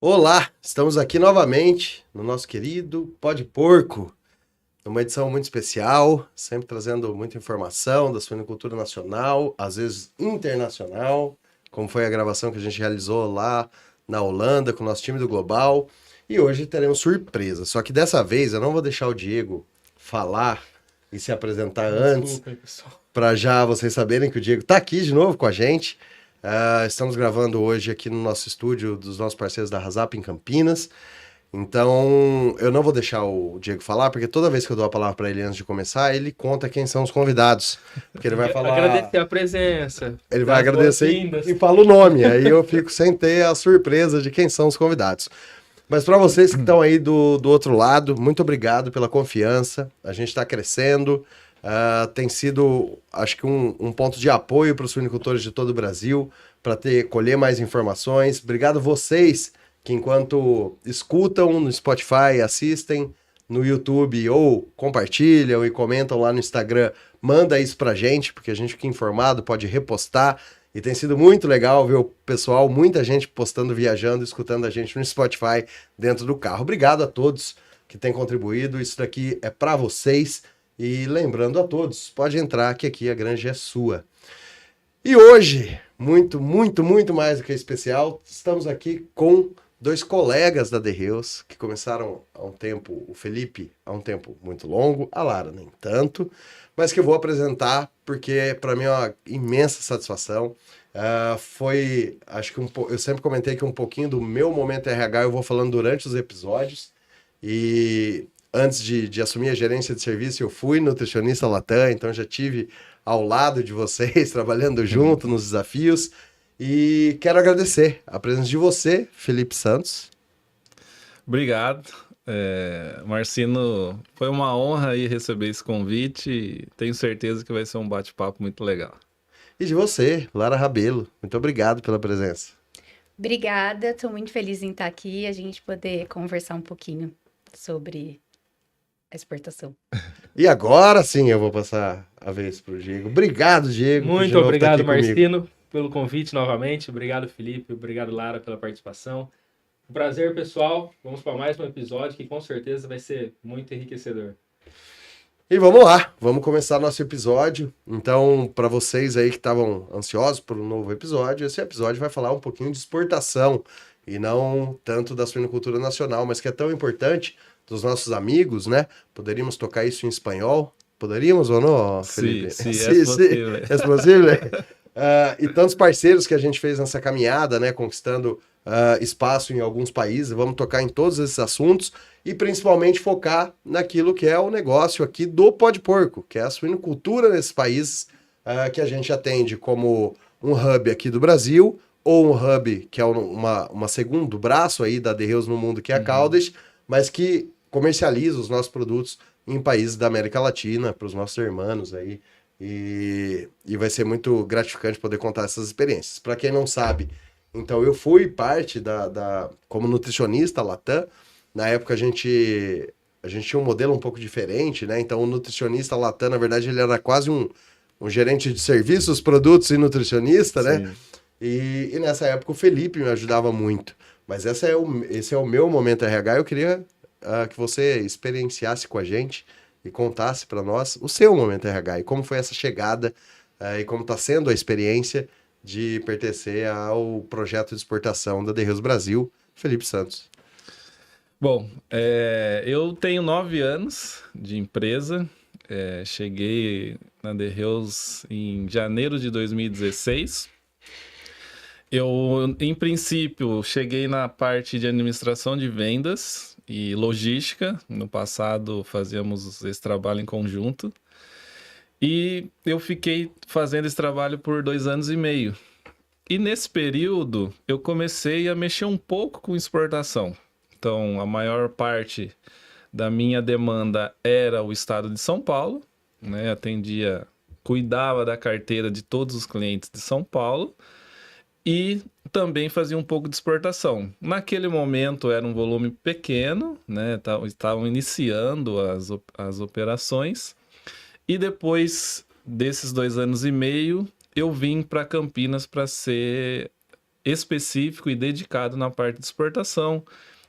Olá, estamos aqui novamente no nosso querido Pode Porco, numa edição muito especial, sempre trazendo muita informação da suinocultura nacional, às vezes internacional, como foi a gravação que a gente realizou lá na Holanda com o nosso time do Global. E hoje teremos surpresa, só que dessa vez eu não vou deixar o Diego falar e se apresentar antes, para já vocês saberem que o Diego está aqui de novo com a gente. Estamos gravando hoje aqui no nosso estúdio dos nossos parceiros da Rasap em Campinas. Então, eu não vou deixar o Diego falar, porque toda vez que eu dou a palavra para ele antes de começar, ele conta quem são os convidados. Porque ele vai falar... Agradecer a presença. Ele vai agradecer e fala o nome. Aí eu fico sem ter a surpresa de quem são os convidados. Mas para vocês que estão aí do outro lado, muito obrigado pela confiança. A gente está crescendo. Tem sido, acho que um ponto de apoio para os suinocultores de todo o Brasil, para colher mais informações. Obrigado vocês que enquanto escutam no Spotify, assistem no YouTube ou compartilham e comentam lá no Instagram, manda isso pra gente, porque a gente fica informado, pode repostar. E tem sido muito legal ver o pessoal, muita gente postando, viajando, escutando a gente no Spotify dentro do carro. Obrigado a todos que têm contribuído, isso daqui é para vocês. E lembrando a todos, pode entrar que aqui a granja é sua. E hoje, muito mais do que especial, estamos aqui com dois colegas da The Hills, que começaram há um tempo, o Felipe há um tempo muito longo, a Lara nem tanto, mas que eu vou apresentar porque para mim é uma imensa satisfação. Acho que eu sempre comentei que um pouquinho do meu momento RH eu vou falando durante os episódios, e antes de assumir a gerência de serviço, eu fui nutricionista Latam, então já tive ao lado de vocês, trabalhando junto nos desafios. E quero agradecer a presença de você, Felipe Santos. Obrigado. Marcino, foi uma honra aí receber esse convite e tenho certeza que vai ser um bate-papo muito legal. E de você, Lara Rabelo. Muito obrigado pela presença. Obrigada, estou muito feliz em estar aqui e a gente poder conversar um pouquinho sobre a exportação. E agora sim eu vou passar a vez para o Diego. Obrigado, Diego. Muito obrigado, Marcino, pelo convite novamente. Obrigado, Felipe. Obrigado, Lara, pela participação. Um prazer, pessoal. Vamos para mais um episódio que com certeza vai ser muito enriquecedor. E vamos lá, vamos começar nosso episódio. Então, para vocês aí que estavam ansiosos por um novo episódio, esse episódio vai falar um pouquinho de exportação e não tanto da suinocultura nacional, mas que é tão importante dos nossos amigos, né? Poderíamos tocar isso em espanhol? Poderíamos ou não, Felipe? Sim, é possível. É possível? E tantos parceiros que a gente fez nessa caminhada, né? Conquistando espaço em alguns países. Vamos tocar em todos esses assuntos e principalmente focar naquilo que é o negócio aqui do Pode Porco, que é a suinocultura nesses países que a gente atende como um hub aqui do Brasil ou um hub que é uma segundo braço aí da The Hills no mundo, que é a Caldas, mas que comercializa os nossos produtos em países da América Latina, para os nossos irmãos aí, e vai ser muito gratificante poder contar essas experiências. Para quem não sabe, então eu fui parte como nutricionista Latam. Na época a gente tinha um modelo um pouco diferente, né? Então o nutricionista Latam, na verdade, ele era quase um gerente de serviços, produtos e nutricionista, né? Sim. E nessa época o Felipe me ajudava muito. Mas esse é o meu momento RH. Eu queria que você experienciasse com a gente e contasse para nós o seu momento RH e como foi essa chegada e como está sendo a experiência de pertencer ao projeto de exportação da The Hills Brasil. Felipe Santos. Bom, eu tenho 9 anos de empresa. Cheguei na The Hills em janeiro de 2016. Eu, em princípio, cheguei na parte de administração de vendas e logística. No passado, fazíamos esse trabalho em conjunto. E eu fiquei fazendo esse trabalho por 2 anos e meio. E nesse período, eu comecei a mexer um pouco com exportação. Então, a maior parte da minha demanda era o estado de São Paulo, né? Cuidava da carteira de todos os clientes de São Paulo. e também fazia um pouco de exportação. Naquele momento era um volume pequeno, né? Estavam iniciando as operações, e depois desses 2 anos e meio, eu vim para Campinas para ser específico e dedicado na parte de exportação,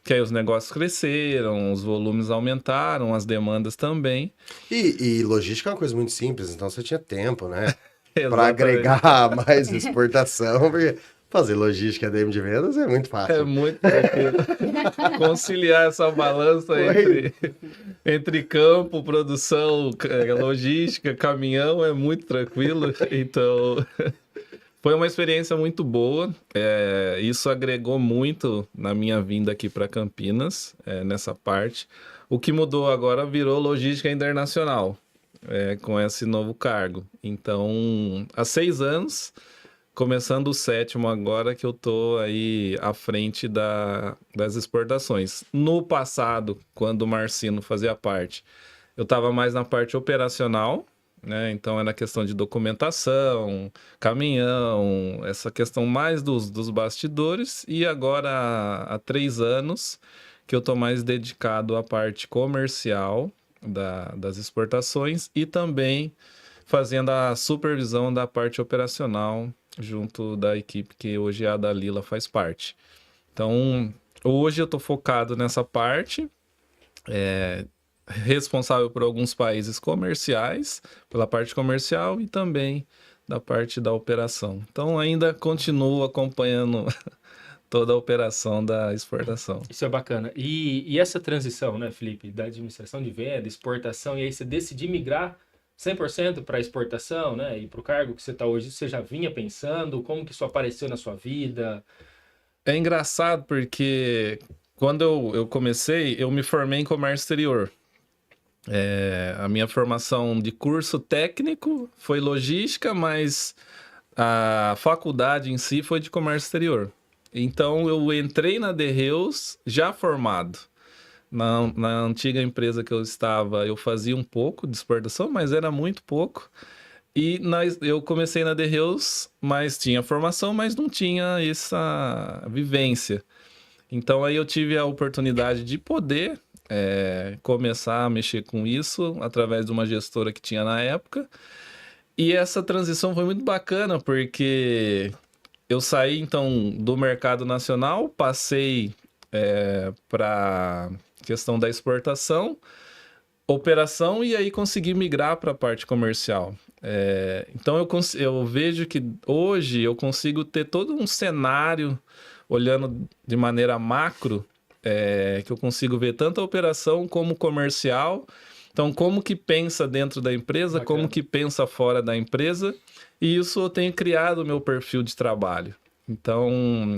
que aí os negócios cresceram, os volumes aumentaram, as demandas também. E logística é uma coisa muito simples, então você tinha tempo, né? Para agregar mais exportação, porque fazer logística ADM de vendas é muito fácil. É muito tranquilo. Conciliar essa balança entre campo, produção, logística, caminhão é muito tranquilo. Então, foi uma experiência muito boa. Isso agregou muito na minha vinda aqui para Campinas, nessa parte. O que mudou agora virou logística internacional, com esse novo cargo. Então, há 6 anos... Começando o 7º agora que eu tô aí à frente das exportações. No passado, quando o Marcino fazia parte, eu estava mais na parte operacional, né? Então era questão de documentação, caminhão, essa questão mais dos bastidores. E agora há 3 anos que eu tô mais dedicado à parte comercial das exportações e também fazendo a supervisão da parte operacional junto da equipe que hoje a Dalila faz parte. Então, hoje eu estou focado nessa parte, responsável por alguns países comerciais, pela parte comercial e também da parte da operação. Então, ainda continuo acompanhando toda a operação da exportação. Isso é bacana. E essa transição, né, Felipe, da administração de venda, exportação, e aí você decidir migrar 100% para exportação, né? E para o cargo que você está hoje, você já vinha pensando? Como que isso apareceu na sua vida? É engraçado porque quando eu comecei, eu me formei em comércio exterior. A minha formação de curso técnico foi logística, mas a faculdade em si foi de comércio exterior. Então eu entrei na The Reus já formado. Na antiga empresa que eu estava, eu fazia um pouco de exportação, mas era muito pouco. E eu comecei na The Reus, mas tinha formação, mas não tinha essa vivência. Então aí eu tive a oportunidade de poder começar a mexer com isso através de uma gestora que tinha na época. E essa transição foi muito bacana, porque eu saí então do mercado nacional, passei para questão da exportação, operação, e aí consegui migrar para a parte comercial. Então eu vejo que hoje eu consigo ter todo um cenário, olhando de maneira macro, que eu consigo ver tanto a operação como comercial. Então, como que pensa dentro da empresa, bacana, como que pensa fora da empresa, e isso eu tenho criado o meu perfil de trabalho. Então,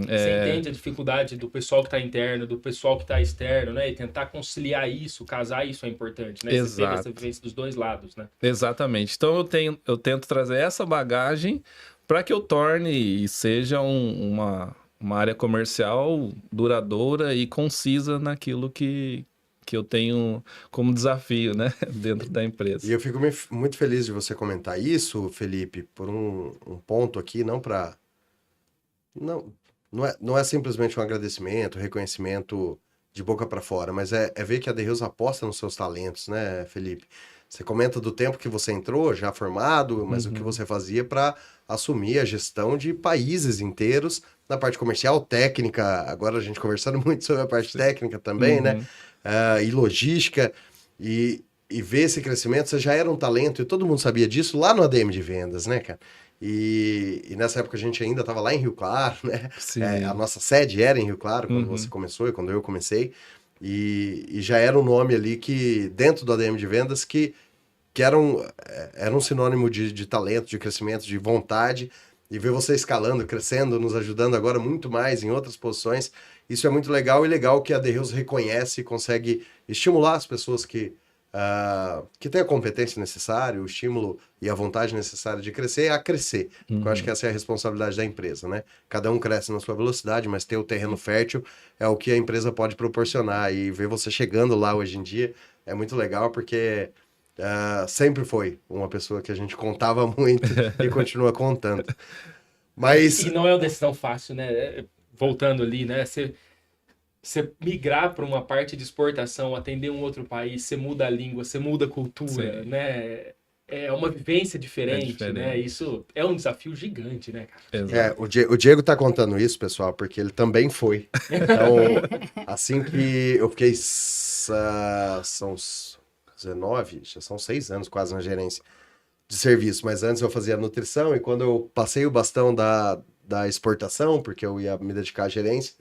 você entende a dificuldade do pessoal que está interno, do pessoal que está externo, né? E tentar conciliar isso, casar isso é importante, né? Exato. Você teve essa vivência dos dois lados, né? Exatamente. Então, eu tento trazer essa bagagem para que eu torne e seja uma área comercial duradoura e concisa naquilo que eu tenho como desafio, né? Dentro da empresa. E eu fico muito feliz de você comentar isso, Felipe, por um ponto aqui, não para... Não é simplesmente um agradecimento, reconhecimento de boca para fora, mas é ver que a The Reus aposta nos seus talentos, né, Felipe? Você comenta do tempo que você entrou, já formado, mas o que você fazia para assumir a gestão de países inteiros na parte comercial, técnica, agora a gente conversando muito sobre a parte técnica também, né? E logística, e ver esse crescimento. Você já era um talento e todo mundo sabia disso lá no ADM de vendas, né, cara? E nessa época a gente ainda estava lá em Rio Claro, né? A nossa sede era em Rio Claro quando você começou e quando eu comecei. E já era um nome ali que, dentro do ADM de vendas, que era um sinônimo de talento, de crescimento, de vontade. E ver você escalando, crescendo, nos ajudando agora muito mais em outras posições. Isso é muito legal, e legal que a The Reus reconhece e consegue estimular as pessoas que têm a competência necessária, o estímulo e a vontade necessária de crescer, a crescer. Eu acho que essa é a responsabilidade da empresa, né? Cada um cresce na sua velocidade, mas ter o terreno fértil é o que a empresa pode proporcionar. E ver você chegando lá hoje em dia é muito legal, porque sempre foi uma pessoa que a gente contava muito e continua contando. Mas... E não é uma decisão fácil, né? Voltando ali, né? Você migrar para uma parte de exportação, atender um outro país, você muda a língua, você muda a cultura, Sim. né? É uma vivência diferente, diferente. né? Isso é um desafio gigante, né, cara? Exato. O Diego tá contando isso, pessoal, porque ele também foi. Então, assim que eu fiquei... são 19, já são 6 anos quase na gerência de serviço, mas antes eu fazia nutrição e quando eu passei o bastão da exportação, porque eu ia me dedicar à gerência,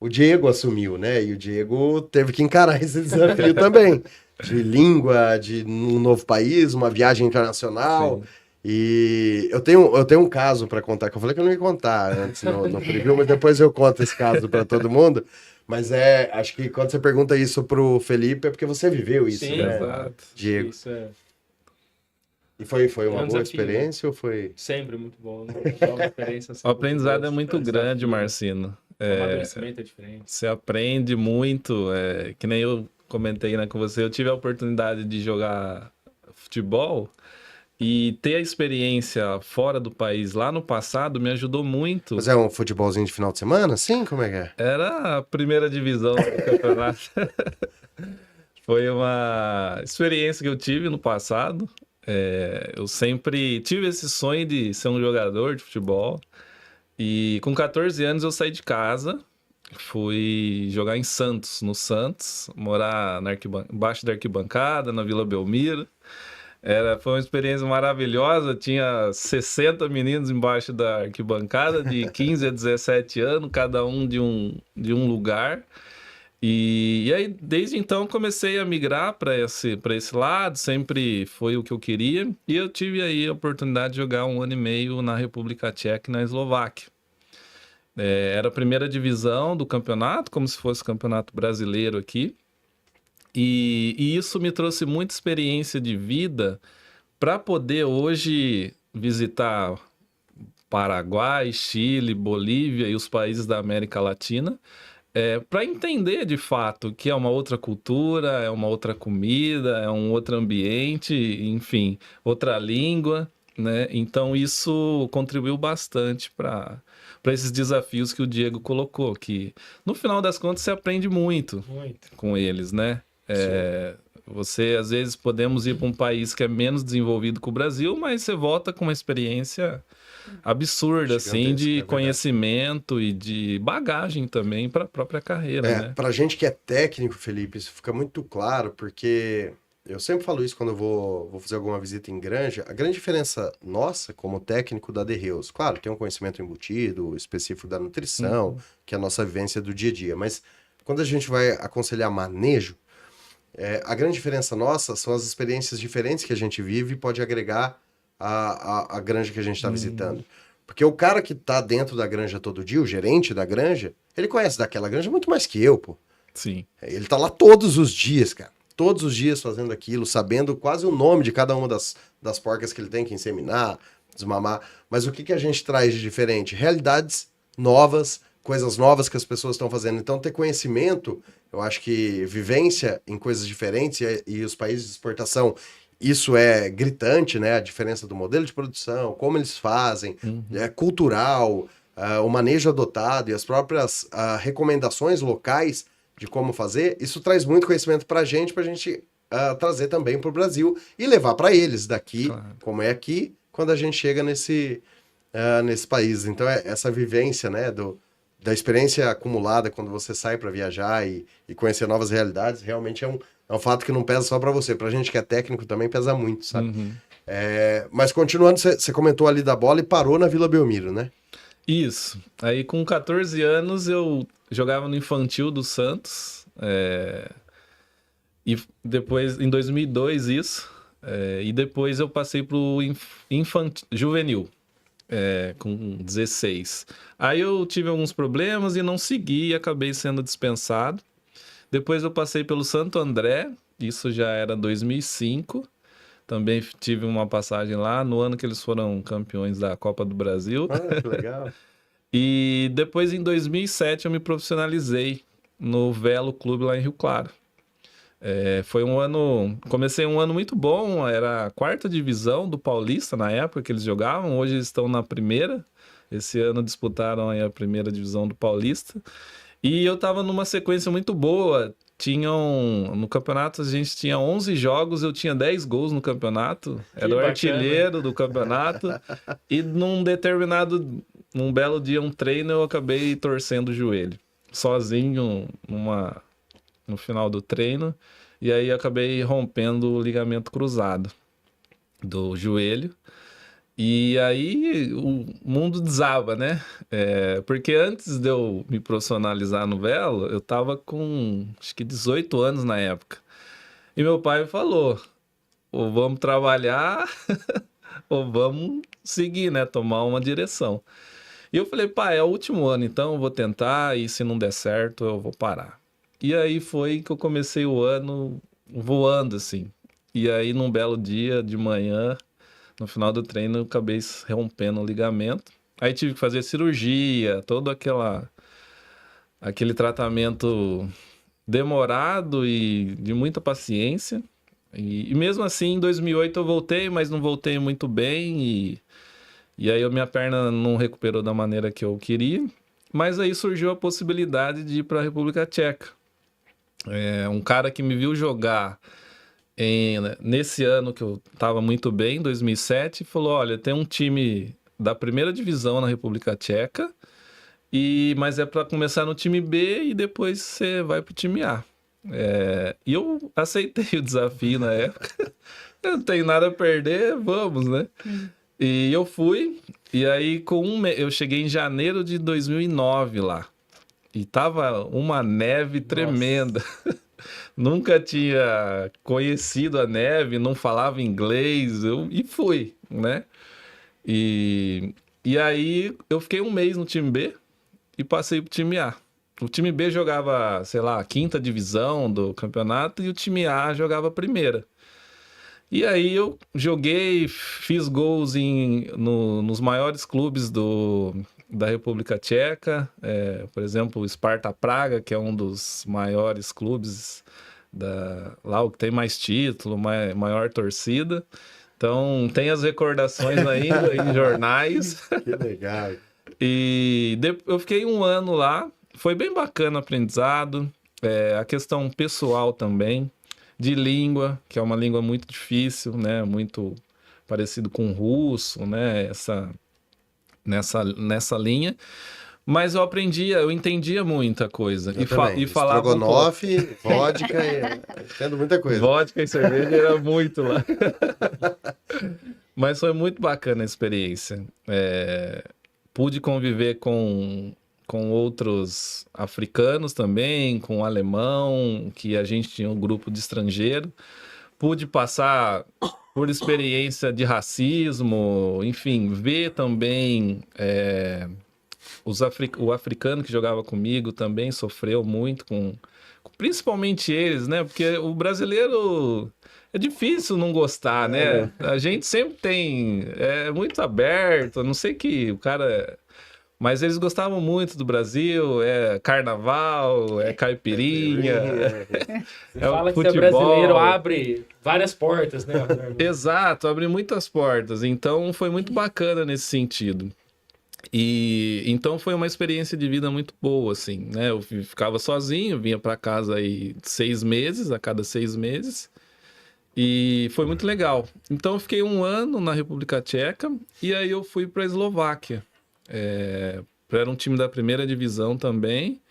o Diego assumiu, né? E o Diego teve que encarar esse desafio também, de língua, de um novo país, uma viagem internacional. Sim. E eu tenho um caso para contar, que eu falei que eu não ia contar antes no preview, mas depois eu conto esse caso para todo mundo. Mas acho que quando você pergunta isso pro Felipe é porque você viveu isso, Sim, né, exato. Diego? Isso é E foi uma um boa desafio, experiência ou foi... sempre muito bom, né? É uma experiência O sempre aprendizado muito é boa, muito grande, desafio, Marcino. O amadurecimento é diferente. Você aprende muito, que nem eu comentei, né, com você, eu tive a oportunidade de jogar futebol e ter a experiência fora do país lá no passado me ajudou muito. Mas é um futebolzinho de final de semana? Sim, como é que é? Era a primeira divisão do campeonato. Foi uma experiência que eu tive no passado. Eu sempre tive esse sonho de ser um jogador de futebol. E com 14 anos eu saí de casa, fui jogar em Santos, no Santos, morar embaixo da arquibancada, na Vila Belmiro. Foi uma experiência maravilhosa, tinha 60 meninos embaixo da arquibancada, de 15 a 17 anos, cada um de um lugar. E aí, desde então, comecei a migrar para esse lado, sempre foi o que eu queria. E eu tive aí a oportunidade de jogar 1 ano e meio na República Tcheca e na Eslováquia. Era a primeira divisão do campeonato, como se fosse o campeonato brasileiro aqui. E isso me trouxe muita experiência de vida para poder hoje visitar Paraguai, Chile, Bolívia e os países da América Latina, para entender de fato que é uma outra cultura, é uma outra comida, é um outro ambiente, enfim, outra língua, né? Então isso contribuiu bastante para esses desafios que o Diego colocou, que no final das contas você aprende muito com eles, né? Você, às vezes, podemos ir para um país que é menos desenvolvido que o Brasil, mas você volta com uma experiência absurda, assim, de conhecimento e de bagagem também para a própria carreira, né? Pra gente que é técnico, Felipe, isso fica muito claro, porque eu sempre falo isso quando eu vou fazer alguma visita em granja. A grande diferença nossa, como técnico da Derreus, claro, tem um conhecimento embutido, específico da nutrição, que é a nossa vivência do dia a dia, mas quando a gente vai aconselhar manejo, a grande diferença nossa são as experiências diferentes que a gente vive e pode agregar a granja que a gente está visitando. Porque o cara que tá dentro da granja todo dia, o gerente da granja, ele conhece daquela granja muito mais que eu, pô. Sim. Ele tá lá todos os dias, cara. Todos os dias fazendo aquilo, sabendo quase o nome de cada uma das porcas que ele tem que inseminar, desmamar. Mas o que a gente traz de diferente? Realidades novas, coisas novas que as pessoas estão fazendo. Então, ter conhecimento, eu acho que vivência em coisas diferentes e os países de exportação, isso é gritante, né? A diferença do modelo de produção, como eles fazem, cultural, o manejo adotado e as próprias recomendações locais de como fazer, isso traz muito conhecimento para a gente trazer também para o Brasil e levar para eles daqui, claro, como é aqui, quando a gente chega nesse país. Então, essa vivência, né, da experiência acumulada quando você sai para viajar e conhecer novas realidades, realmente é um fato que não pesa só para você. Para a gente que é técnico também pesa muito, sabe? Mas continuando, você comentou ali da bola e parou na Vila Belmiro, né? Isso. Aí com 14 anos eu jogava no infantil do Santos. E depois, em 2002, isso. E depois eu passei pro juvenil. Com 16. Aí eu tive alguns problemas e não segui e acabei sendo dispensado. Depois eu passei pelo Santo André, isso já era 2005. Também tive uma passagem lá no ano que eles foram campeões da Copa do Brasil. Ah, que legal. E depois, em 2007, eu me profissionalizei no Velo Clube lá em Rio Claro. Foi um ano... Comecei um ano muito bom, era a 4ª divisão do Paulista na época que eles jogavam. Hoje eles estão na 1ª. Esse ano disputaram aí a primeira divisão do Paulista. E eu tava numa sequência muito boa. No campeonato a gente tinha 11 jogos, eu tinha 10 gols no campeonato. Era o artilheiro do campeonato. E num belo dia, um treino, eu acabei torcendo o joelho. Sozinho, no final do treino. E aí acabei rompendo o ligamento cruzado do joelho. E aí o mundo desaba, né? Porque antes de eu me profissionalizar no velo, eu tava com acho que 18 anos na época. E meu pai falou, ou vamos trabalhar ou vamos seguir, né? Tomar uma direção. E eu falei, pai, é o último ano, então eu vou tentar e se não der certo eu vou parar. E aí foi que eu comecei o ano voando, assim. E aí num belo dia de manhã, no final do treino, eu acabei rompendo o ligamento. Aí tive que fazer cirurgia, todo aquele tratamento demorado e de muita paciência. E mesmo assim, em 2008 eu voltei, mas não voltei muito bem. E aí a minha perna não recuperou da maneira que eu queria. Mas aí surgiu a possibilidade de ir para a República Tcheca. Um cara que me viu jogar nesse ano que eu estava muito bem, 2007, falou, olha, tem um time da primeira divisão na República Tcheca, mas é para começar no time B e depois você vai pro time A. E eu aceitei o desafio na época. Eu não tenho nada a perder, vamos, né? E eu fui, e aí eu cheguei em janeiro de 2009 lá. E tava uma neve tremenda. Nunca tinha conhecido a neve, não falava inglês, e fui, né? E aí eu fiquei um mês no time B e passei pro time A. O time B jogava, sei lá, a 5ª divisão do campeonato e o time A jogava a primeira. E aí eu joguei, fiz gols nos maiores clubes da República Tcheca, por exemplo, o Sparta Praga, que é um dos maiores clubes lá, o que tem mais título, maior torcida. Então, tem as recordações ainda em jornais. Que legal. E eu fiquei um ano lá, foi bem bacana o aprendizado, a questão pessoal também, de língua, que é uma língua muito difícil, né? Muito parecido com o russo, né? Nessa linha. Mas eu entendia muita coisa. E falava estrogonofe, vodka, entendo muita coisa. Vodka e cerveja era muito lá. Mas foi muito bacana a experiência. Pude conviver com outros africanos também, com o alemão, que a gente tinha um grupo de estrangeiro. Pude passar por experiência de racismo, enfim, ver também o africano que jogava comigo também sofreu muito principalmente eles, né? Porque o brasileiro é difícil não gostar, né? A gente sempre é muito aberto, a não sei que o cara... Mas eles gostavam muito do Brasil, carnaval, caipirinha. Fala que ser brasileiro abre várias portas, né? Exato, abre muitas portas. Então foi muito bacana nesse sentido. E então foi uma experiência de vida muito boa, assim, né? Eu ficava sozinho, vinha para casa aí 6 meses, a cada 6 meses. E foi muito legal. Então eu fiquei um ano na República Tcheca e aí eu fui para a Eslováquia. Era um time da primeira divisão também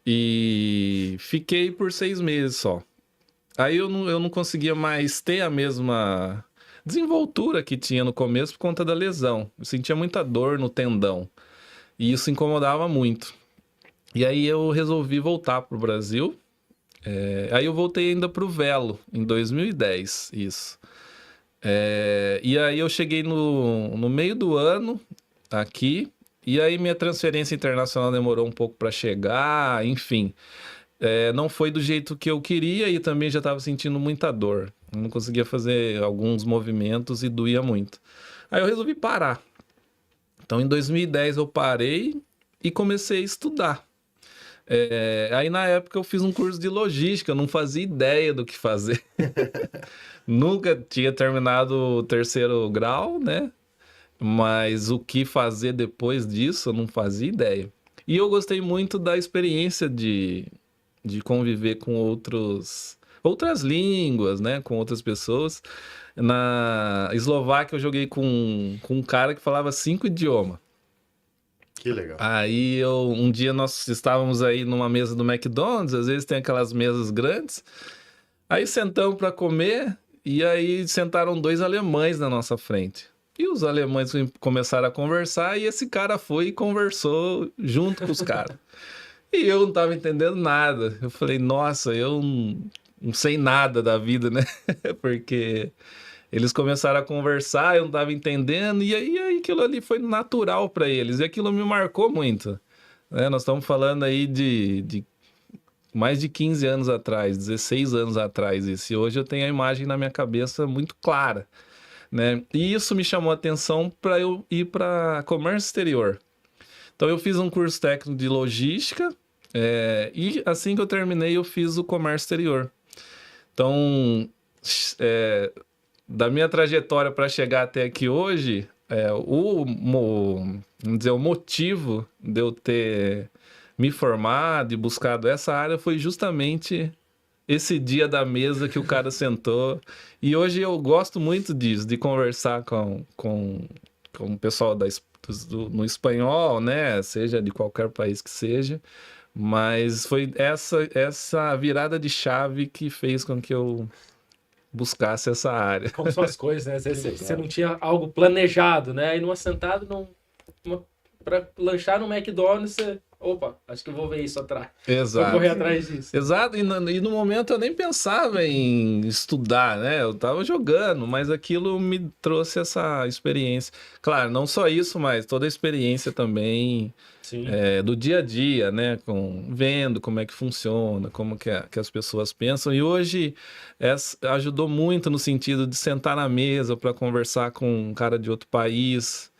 e fiquei por 6 meses só. Aí eu não conseguia mais ter a mesma desenvoltura que tinha no começo por conta da lesão. Eu sentia muita dor no tendão e isso incomodava muito. E aí eu resolvi voltar para o Brasil. Aí eu voltei ainda para o velo em 2010, isso. E aí eu cheguei no meio do ano aqui. E aí minha transferência internacional demorou um pouco para chegar, enfim. Não foi do jeito que eu queria e também já estava sentindo muita dor. Eu não conseguia fazer alguns movimentos e doía muito. Aí eu resolvi parar. Então em 2010 eu parei e comecei a estudar. Aí na época eu fiz um curso de logística, eu não fazia ideia do que fazer. Nunca tinha terminado o 3º grau, né? mas o que fazer depois disso eu não fazia ideia. E eu gostei muito da experiência de conviver com outras línguas, né? Com outras pessoas. Na Eslováquia eu joguei com um cara que falava 5 idiomas. Que legal. Aí um dia nós estávamos aí numa mesa do McDonald's, às vezes tem aquelas mesas grandes. Aí sentamos para comer e aí sentaram 2 alemães na nossa frente. E os alemães começaram a conversar e esse cara foi e conversou junto com os caras. E eu não estava entendendo nada. Eu falei, nossa, eu não sei nada da vida, né? Porque eles começaram a conversar, eu não estava entendendo, e aí aquilo ali foi natural para eles. E aquilo me marcou muito. Né? Nós estamos falando aí de mais de 15 anos atrás, 16 anos atrás. E hoje eu tenho a imagem na minha cabeça muito clara. Né? E isso me chamou a atenção para eu ir para comércio exterior. Então eu fiz um curso técnico de logística e assim que eu terminei eu fiz o comércio exterior. Então, da minha trajetória para chegar até aqui hoje, vamos dizer, o motivo de eu ter me formado e buscado essa área foi justamente esse dia da mesa que o cara sentou. E hoje eu gosto muito disso, de conversar com o pessoal no espanhol, né? Seja de qualquer país que seja. Mas foi essa virada de chave que fez com que eu buscasse essa área. Como são as coisas, né? Às vezes você não tinha algo planejado, né? Aí numa sentada, para lanchar no McDonald's, você... Opa, acho que eu vou ver isso atrás. Exato. Vou correr atrás disso. Exato, e no momento eu nem pensava em estudar, né? Eu tava jogando, mas aquilo me trouxe essa experiência. Claro, não só isso, mas toda a experiência também do dia a dia, né? Vendo como é que funciona, como que as pessoas pensam. E hoje ajudou muito no sentido de sentar na mesa para conversar com um cara de outro país,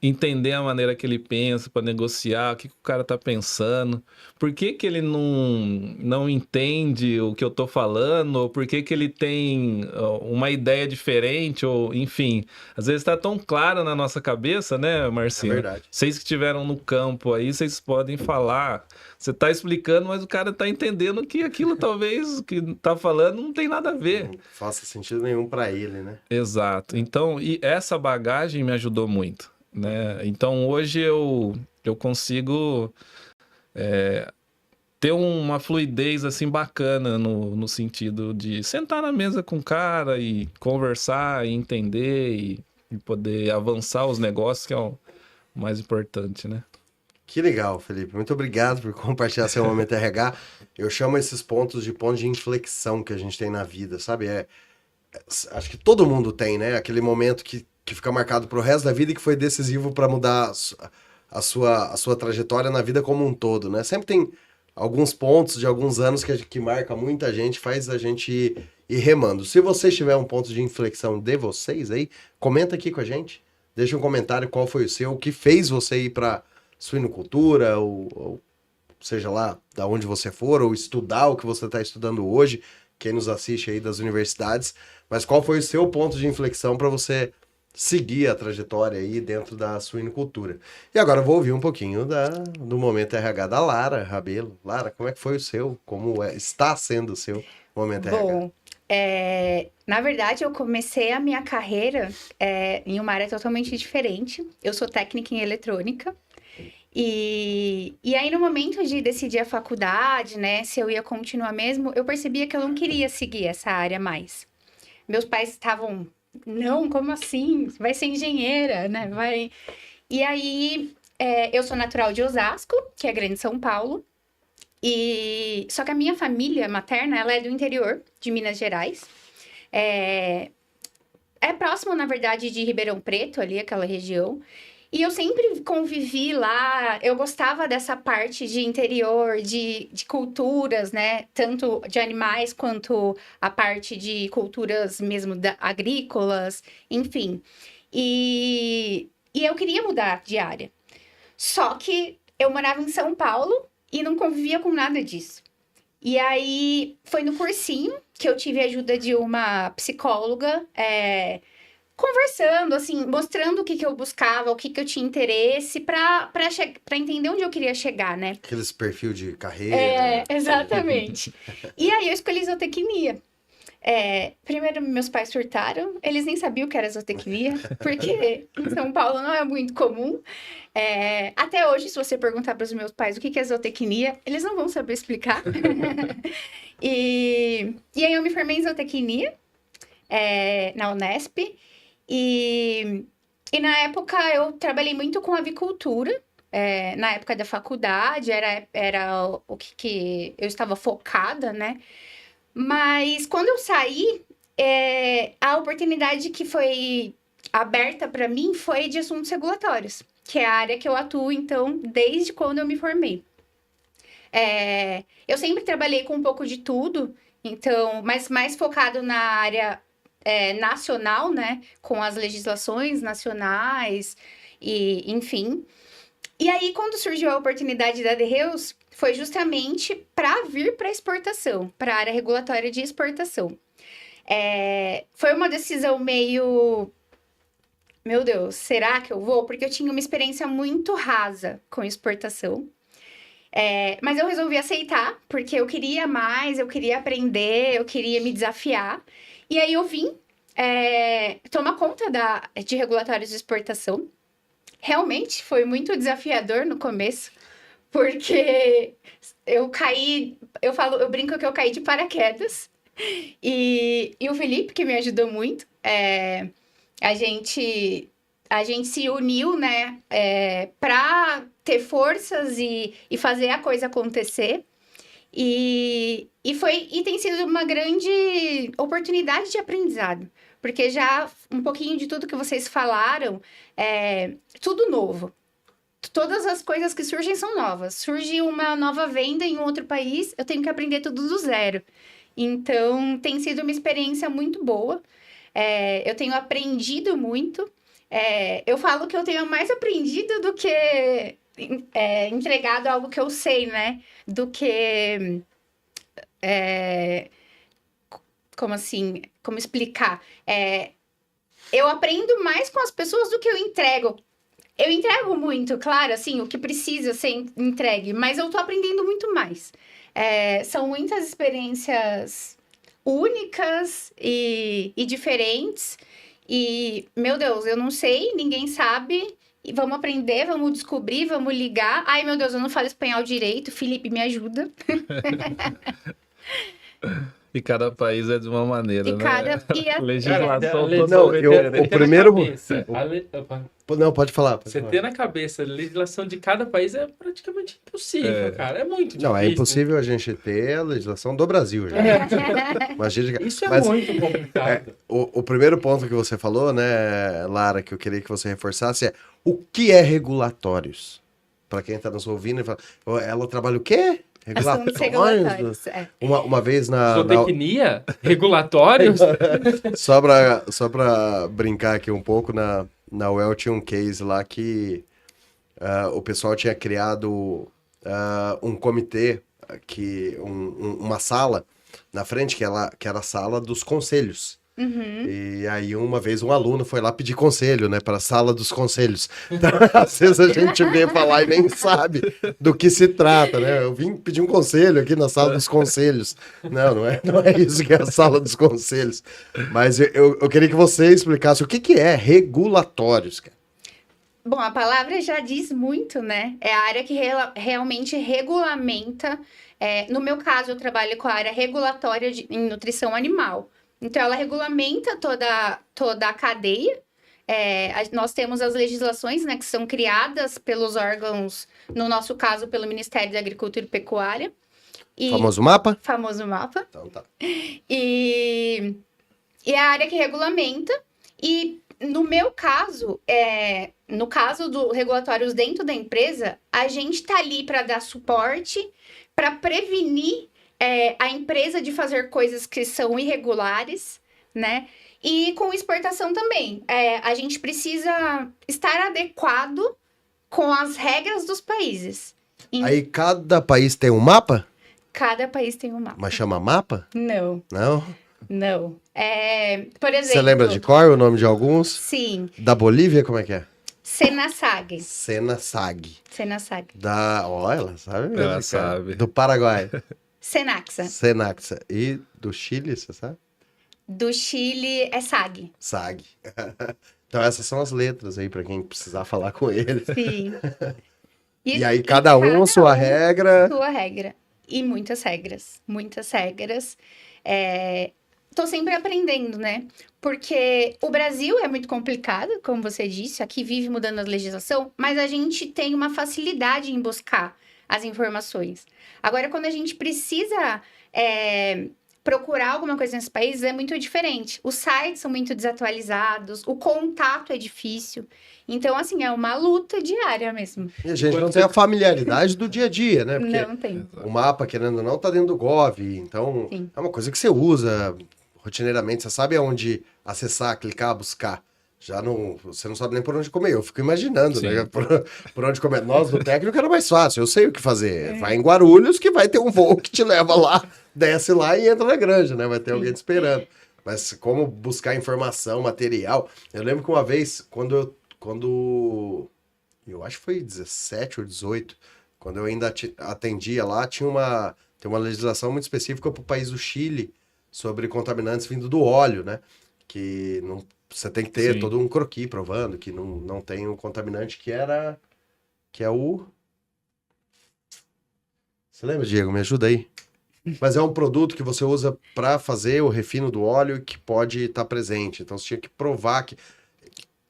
entender a maneira que ele pensa para negociar, o que o cara tá pensando, por que ele não entende o que eu tô falando, ou por que ele tem uma ideia diferente, ou enfim, às vezes tá tão claro na nossa cabeça, né, Marcinho? É verdade. Vocês que estiveram no campo aí, vocês podem falar, você tá explicando, mas o cara tá entendendo que aquilo talvez que tá falando não tem nada a ver. Não faça sentido nenhum para ele, né? Exato. Então, e essa bagagem me ajudou muito. Né? Então hoje eu consigo ter uma fluidez assim bacana no sentido de sentar na mesa com o cara e conversar e entender e poder avançar os negócios, que é o mais importante, né? Que legal, Felipe. Muito obrigado por compartilhar seu momento RH. Eu chamo esses pontos de inflexão que a gente tem na vida, sabe? Acho que todo mundo tem, né? Aquele momento que fica marcado pro resto da vida e que foi decisivo para mudar a sua trajetória na vida como um todo, né? Sempre tem alguns pontos de alguns anos que marca muita gente, faz a gente ir remando. Se você tiver um ponto de inflexão de vocês aí, comenta aqui com a gente. Deixa um comentário qual foi o seu, o que fez você ir para suinocultura, ou seja lá, da onde você for, ou estudar o que você está estudando hoje, quem nos assiste aí das universidades, mas qual foi o seu ponto de inflexão para você seguir a trajetória aí dentro da suinocultura. E agora eu vou ouvir um pouquinho do momento RH da Lara Rabelo. Lara, como é que foi o seu? Como está sendo o seu momento RH? Bom, na verdade eu comecei a minha carreira em uma área totalmente diferente. Eu sou técnica em eletrônica. E aí no momento de decidir a faculdade, né, se eu ia continuar mesmo, eu percebia que eu não queria seguir essa área mais. Meus pais estavam... Não, como assim? Vai ser engenheira, né? Vai... E aí, eu sou natural de Osasco, que é grande São Paulo. Só que a minha família materna, ela é do interior de Minas Gerais. É próximo, na verdade, de Ribeirão Preto, ali, aquela região. E eu sempre convivi lá, eu gostava dessa parte de interior, de culturas, né? Tanto de animais quanto a parte de culturas mesmo agrícolas, enfim. E eu queria mudar de área. Só que eu morava em São Paulo e não convivia com nada disso. E aí, foi no cursinho que eu tive a ajuda de uma psicóloga, conversando, assim, mostrando o que eu buscava, o que eu tinha interesse, pra entender onde eu queria chegar, né? Aqueles perfil de carreira. Exatamente. E aí eu escolhi zootecnia. Primeiro, meus pais surtaram, eles nem sabiam o que era zootecnia, porque em São Paulo não é muito comum. Até hoje, se você perguntar para os meus pais o que é zootecnia, eles não vão saber explicar. E aí eu me formei em zootecnia, na Unesp, e na época eu trabalhei muito com avicultura. Na época da faculdade, era o que eu estava focada, né? Mas quando eu saí, a oportunidade que foi aberta para mim foi de assuntos regulatórios, que é a área que eu atuo, então, desde quando eu me formei. Eu sempre trabalhei com um pouco de tudo, então, mas mais focado na área nacional, né? Com as legislações nacionais, e enfim. E aí, quando surgiu a oportunidade da The Hills, foi justamente para vir para exportação, para a área regulatória de exportação. Foi uma decisão meio... Meu Deus, será que eu vou? Porque eu tinha uma experiência muito rasa com exportação. Mas eu resolvi aceitar, porque eu queria mais, eu queria aprender, eu queria me desafiar. E aí eu vim tomar conta de regulatórios de exportação. Realmente foi muito desafiador no começo, porque eu brinco que eu caí de paraquedas. E o Felipe, que me ajudou muito, a gente se uniu, né, para ter forças e fazer a coisa acontecer. E tem sido uma grande oportunidade de aprendizado, porque já um pouquinho de tudo que vocês falaram, tudo novo. Todas as coisas que surgem são novas. Surge uma nova venda em um outro país, eu tenho que aprender tudo do zero. Então, tem sido uma experiência muito boa. Eu tenho aprendido muito. Eu falo que eu tenho mais aprendido do que entregado algo que eu sei, né? Do que... como assim? Como explicar? Eu aprendo mais com as pessoas do que eu entrego. Eu entrego muito, claro, assim, o que precisa ser entregue, mas eu tô aprendendo muito mais. São muitas experiências únicas e diferentes. E, meu Deus, eu não sei, ninguém sabe. E vamos aprender, vamos descobrir, vamos ligar. Ai, meu Deus, eu não falo espanhol direito. Felipe, me ajuda. E cada país é de uma maneira, né? Legislação. O primeiro... Não, pode falar. Ter na cabeça a legislação de cada país é praticamente impossível, cara. É muito difícil. Não, é impossível a gente ter a legislação do Brasil já. Imagina, isso é muito complicado. O primeiro ponto que você falou, né, Lara, que eu queria que você reforçasse é o que é regulatórios? Para quem está nos ouvindo e fala, ela trabalha o quê? Regulatórios. Uma vez na... Zootecnia? Regulatórios? Só pra brincar aqui um pouco, na UEL tinha um case lá que o pessoal tinha criado um comitê, uma sala na frente, que era a sala dos conselhos. Uhum. E aí, uma vez, um aluno foi lá pedir conselho, né, para a sala dos conselhos. Então, às vezes a gente vem falar e nem sabe do que se trata, né? Eu vim pedir um conselho aqui na sala dos conselhos. Não é isso que é a sala dos conselhos. Mas eu queria que você explicasse o que é regulatórios, cara. Bom, a palavra já diz muito, né? É a área que realmente regulamenta. No meu caso, eu trabalho com a área regulatória em nutrição animal. Então, ela regulamenta toda a cadeia. Nós temos as legislações, né, que são criadas pelos órgãos, no nosso caso, pelo Ministério da Agricultura e Pecuária. Famoso mapa? Famoso mapa. Então tá. E é a área que regulamenta. E no meu caso, no caso do regulatórios dentro da empresa, a gente está ali para dar suporte, para prevenir a empresa de fazer coisas que são irregulares, né? E com exportação também. A gente precisa estar adequado com as regras dos países. Aí cada país tem um mapa? Cada país tem um mapa. Mas chama mapa? Não. Não? Não. Por exemplo... Você lembra de cor o nome de alguns? Sim. Da Bolívia, como é que é? Senasag. Senasag. Senasag. Ó, ela sabe mesmo, Ela cara. sabe. Do Paraguai. Senaxa. Senaxa. E do Chile, você sabe? Do Chile é SAG. SAG. Então essas são as letras aí, pra quem precisar falar com ele. Sim. E aí cada um sua regra. Sua regra. E muitas regras. Muitas regras. Tô sempre aprendendo, né? Porque o Brasil é muito complicado, como você disse, aqui vive mudando a legislação, mas a gente tem uma facilidade em buscar as informações. Agora, quando a gente precisa procurar alguma coisa nesse país, é muito diferente. Os sites são muito desatualizados, o contato é difícil. Então, assim, é uma luta diária mesmo. E a gente não tem a familiaridade do dia a dia, né? Porque Não tem. o mapa, querendo ou não, tá dentro do Gov. Então, Sim. é uma coisa que você usa rotineiramente. Você sabe aonde acessar, clicar, buscar. Já não, você não sabe nem por onde comer. Eu fico imaginando, Sim. né? Por onde comer. Nós, do técnico, era mais fácil. Eu sei o que fazer. Vai em Guarulhos, que vai ter um voo que te leva lá, desce lá e entra na granja, né? Vai ter alguém te esperando. Mas como buscar informação, material... Eu lembro que uma vez, quando eu acho que foi 17 ou 18, quando eu ainda atendia lá, tem uma legislação muito específica para o país do Chile sobre contaminantes vindo do óleo, né? Que não, você tem que ter Sim. todo um croquis provando que não tem um contaminante que é o... Você lembra, Diego? Me ajuda aí. Mas é um produto que você usa para fazer o refino do óleo que pode estar presente. Então você tinha que provar que...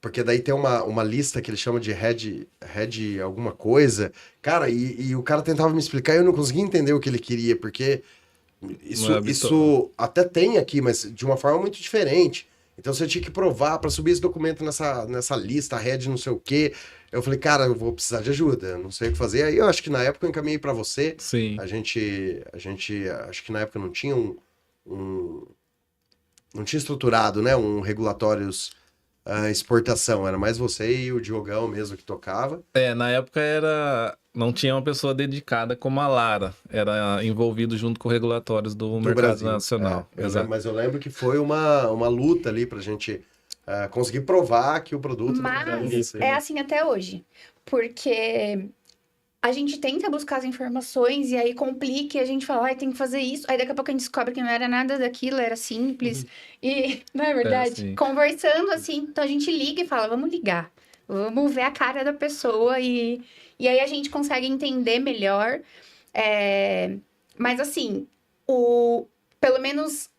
Porque daí tem uma lista que ele chama de head alguma coisa. Cara, e o cara tentava me explicar e eu não conseguia entender o que ele queria, porque isso até tem aqui, mas de uma forma muito diferente. Então você tinha que provar para subir esse documento nessa lista, head não sei o quê. Eu falei, cara, eu vou precisar de ajuda, eu não sei o que fazer. Aí eu acho que na época eu encaminhei para você. Sim. A gente, acho que na época não tinha não tinha estruturado, né, regulatórios exportação, era mais você e o Diogão mesmo que tocava. Na época não tinha uma pessoa dedicada como a Lara, era envolvido junto com regulatórios do mercado Brasil. nacional. Exato. Mas eu lembro que foi uma luta ali pra gente conseguir provar que o produto... Mas é assim até hoje, porque a gente tenta buscar as informações e aí complica e a gente fala, tem que fazer isso. Aí daqui a pouco a gente descobre que não era nada daquilo, era simples. E, não é verdade? Conversando assim, então a gente liga e fala, vamos ligar. Vamos ver a cara da pessoa e aí a gente consegue entender melhor. Mas assim, pelo menos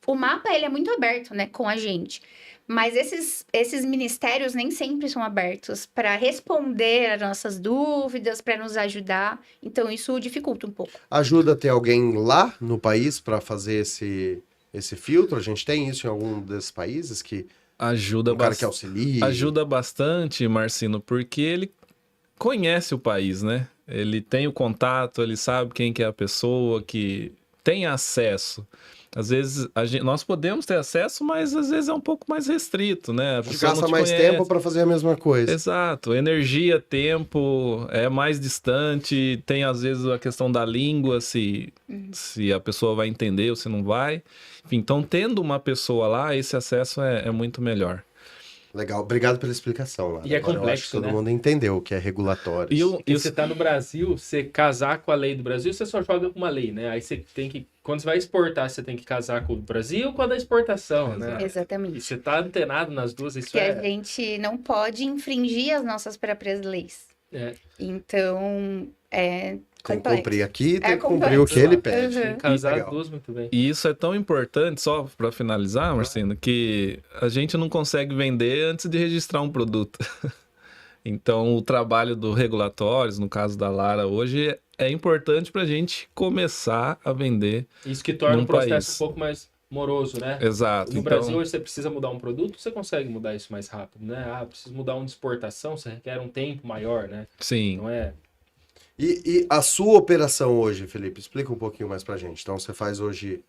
o mapa ele é muito aberto, né, com a gente. Mas esses ministérios nem sempre são abertos para responder às nossas dúvidas, para nos ajudar. Então, isso dificulta um pouco. Ajuda a ter alguém lá no país para fazer esse filtro? A gente tem isso em algum desses países que ajuda cara que auxilia? Ajuda bastante, Marcino, porque ele conhece o país, né? Ele tem o contato, ele sabe quem que é a pessoa que tem acesso. Às vezes nós podemos ter acesso, mas às vezes é um pouco mais restrito, né? A pessoa gasta mais tempo para fazer a mesma coisa. Exato. Energia, tempo, é mais distante. Tem às vezes a questão da língua, se a pessoa vai entender ou se não vai. Enfim, então tendo uma pessoa lá, esse acesso é muito melhor. Legal, obrigado pela explicação, Lara. E é Agora complexo, eu acho que todo né? mundo entendeu o que é regulatório. E você tá no Brasil, você casar com a lei do Brasil, você só joga com uma lei, né? Aí você tem que, quando você vai exportar, você tem que casar com o Brasil ou com a da exportação, né? Exatamente. E você tá antenado nas duas, isso que a gente não pode infringir as nossas próprias leis. Então, tem que cumprir aqui, tem que complexo. cumprir o que ele pede. Tem que casar as duas muito bem. E isso é tão importante, só para finalizar, Marcino, que a gente não consegue vender antes de registrar um produto. Então, o trabalho do regulatórios, no caso da Lara hoje, é importante para a gente começar a vender. Isso que torna o processo país um pouco mais moroso, né? Exato. No Brasil, hoje você precisa mudar um produto, você consegue mudar isso mais rápido, né? Preciso mudar um de exportação, você requer um tempo maior, né? Sim. Não é... E a sua operação hoje, Felipe? Explica um pouquinho mais pra gente. Então, você faz hoje...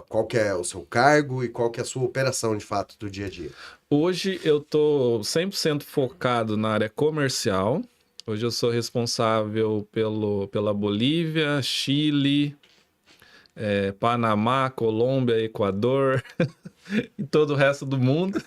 qual que é o seu cargo e qual que é a sua operação, de fato, do dia a dia? Hoje eu tô 100% focado na área comercial. Hoje eu sou responsável pela Bolívia, Chile, Panamá, Colômbia, Equador e todo o resto do mundo,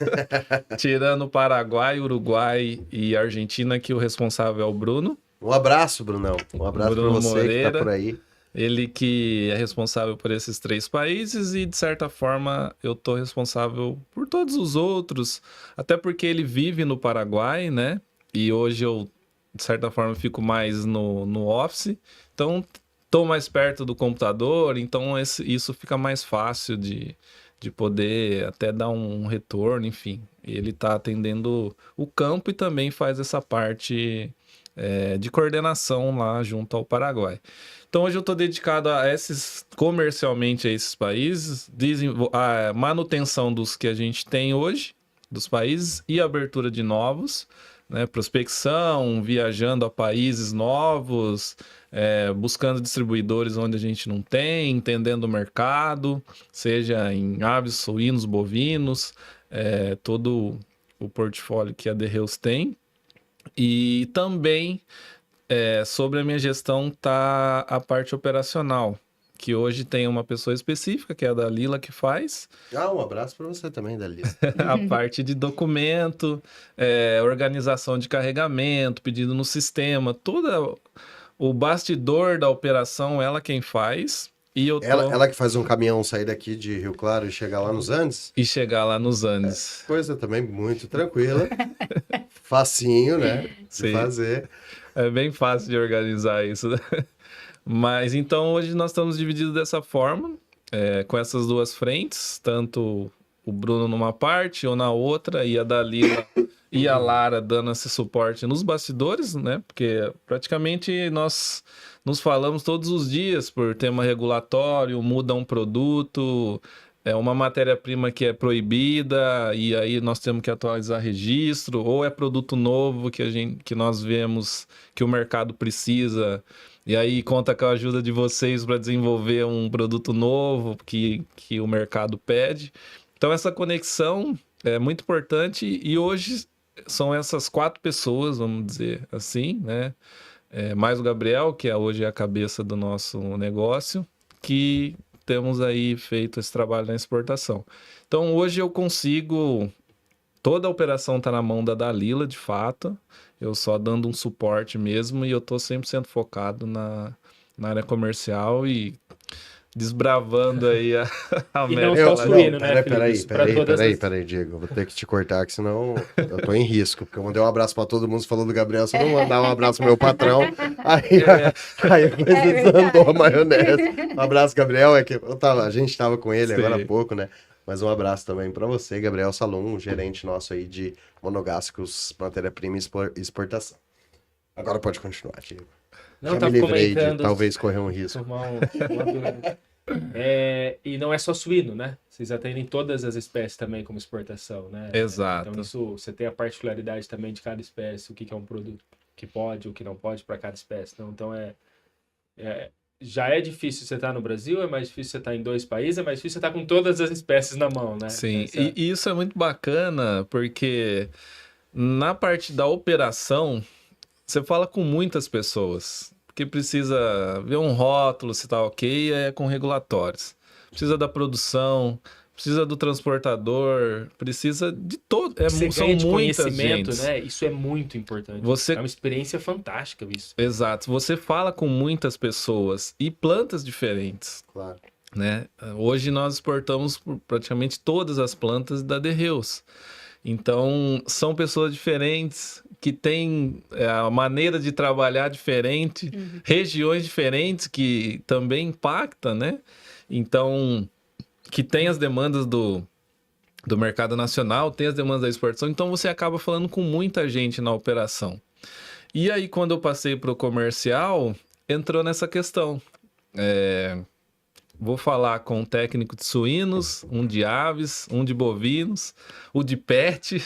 tirando Paraguai, Uruguai e Argentina, que o responsável é o Bruno. Um abraço, Brunão. Um abraço para você Moreira, que tá por aí. Ele que é responsável por esses 3 países e, de certa forma, eu tô responsável por todos os outros, até porque ele vive no Paraguai, né? E hoje eu, de certa forma, fico mais no office. Então, tô mais perto do computador, então isso fica mais fácil de poder até dar um retorno, enfim. Ele tá atendendo o campo e também faz essa parte de coordenação lá junto ao Paraguai. Então hoje eu estou dedicado comercialmente a esses países, a manutenção dos que a gente tem hoje, dos países, e abertura de novos, né? Prospecção, viajando a países novos, buscando distribuidores onde a gente não tem, entendendo o mercado, seja em aves, suínos, bovinos, todo o portfólio que a The Hills tem. E também sobre a minha gestão está a parte operacional, que hoje tem uma pessoa específica, que é a Dalila, que faz. Um abraço para você também, Dalila. A parte de documento, organização de carregamento, pedido no sistema, todo o bastidor da operação, ela quem faz. E ela que faz um caminhão sair daqui de Rio Claro e chegar lá nos Andes? E chegar lá nos Andes. Coisa também muito tranquila. Facinho, né? De fazer. É bem fácil de organizar isso. Mas então hoje nós estamos divididos dessa forma, com essas 2 frentes, tanto o Bruno numa parte ou na outra, e a Dalila e a Lara dando esse suporte nos bastidores, né? Porque praticamente nós nos falamos todos os dias por tema regulatório, muda um produto, uma matéria-prima que é proibida, e aí nós temos que atualizar registro, ou é produto novo que nós vemos que o mercado precisa, e aí conta com a ajuda de vocês para desenvolver um produto novo que o mercado pede. Então essa conexão é muito importante, e hoje são essas 4 pessoas, vamos dizer assim, né? Mais o Gabriel, que hoje é a cabeça do nosso negócio, que temos aí feito esse trabalho na exportação. Então hoje eu consigo, toda a operação está na mão da Dalila, de fato, eu só dando um suporte mesmo, e eu estou 100% focado na área comercial e desbravando aí a América. E não só suíno, né, Peraí, Diego, eu vou ter que te cortar, que senão eu tô em risco, porque eu mandei um abraço pra todo mundo, você falou do Gabriel, se eu não mandar um abraço pro meu patrão, aí desandou a maionese. Um abraço, Gabriel, a gente tava com ele agora há pouco, né, mas um abraço também pra você, Gabriel Salum, um gerente nosso aí de monogástricos, matéria-prima e exportação. Agora pode continuar, Diego. Não, já me livrei de talvez correr um risco. E não é só suíno, né? Vocês atendem todas as espécies também como exportação, né? Exato. Então isso, você tem a particularidade também de cada espécie, o que é um produto que pode, o que não pode para cada espécie. Então já é difícil você estar no Brasil, é mais difícil você estar em 2 países, é mais difícil você estar com todas as espécies na mão, né? Sim, e isso é muito bacana, porque na parte da operação, você fala com muitas pessoas, porque precisa ver um rótulo, se tá ok, com regulatórios. Precisa da produção, precisa do transportador, precisa de todo. São muitas gentes, né? Isso é muito importante. É uma experiência fantástica isso. Exato. Você fala com muitas pessoas e plantas diferentes. Claro. Né? Hoje nós exportamos praticamente todas as plantas da The Hills. Então, são pessoas diferentes, que têm a maneira de trabalhar diferente, regiões diferentes que também impactam, né? Então, que tem as demandas do mercado nacional, tem as demandas da exportação, então você acaba falando com muita gente na operação. E aí, quando eu passei para o comercial, entrou nessa questão. Vou falar com um técnico de suínos, um de aves, um de bovinos, o de pet.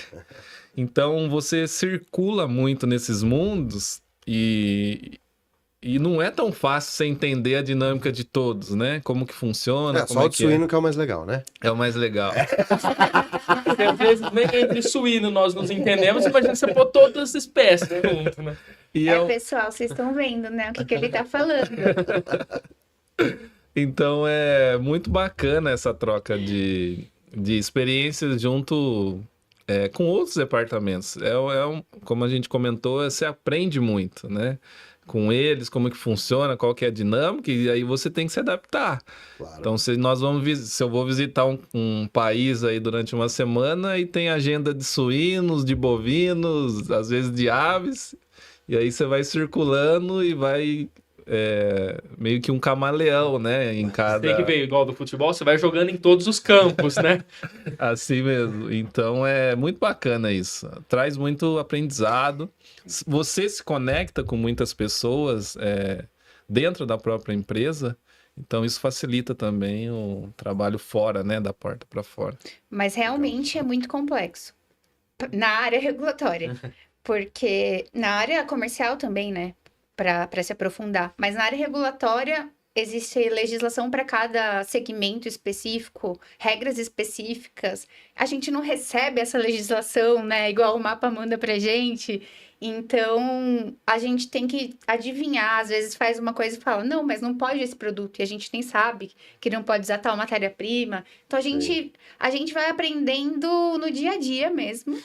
Então, você circula muito nesses mundos e não é tão fácil você entender a dinâmica de todos, né? Como que funciona. Só o de suíno que é o mais legal, né? É o mais legal. Porque às vezes nem entre suíno nós nos entendemos, imagina você pôr todas as espécies junto, né? Pessoal, vocês estão vendo, né? O que ele tá falando. Então é muito bacana essa troca de experiências junto com outros departamentos. Como a gente comentou, você aprende muito, né? Com eles, como que funciona, qual que é a dinâmica, e aí você tem que se adaptar. Claro. Então, se eu vou visitar um país aí durante uma semana e tem agenda de suínos, de bovinos, às vezes de aves, e aí você vai circulando e vai meio que um camaleão, né? Em cada... Tem que ver, igual do futebol, você vai jogando em todos os campos, né? Assim mesmo. Então é muito bacana isso. Traz muito aprendizado. Você se conecta com muitas pessoas dentro da própria empresa. Então isso facilita também o trabalho fora, né? Da porta para fora. Mas realmente é muito complexo. Na área regulatória. Porque na área comercial também, né? Para se aprofundar. Mas na área regulatória, existe legislação para cada segmento específico, regras específicas. A gente não recebe essa legislação, né? Igual o mapa manda pra gente. Então, a gente tem que adivinhar. Às vezes faz uma coisa e fala, não, mas não pode esse produto. E a gente nem sabe que não pode usar tal matéria-prima. Então, a gente vai aprendendo no dia a dia mesmo.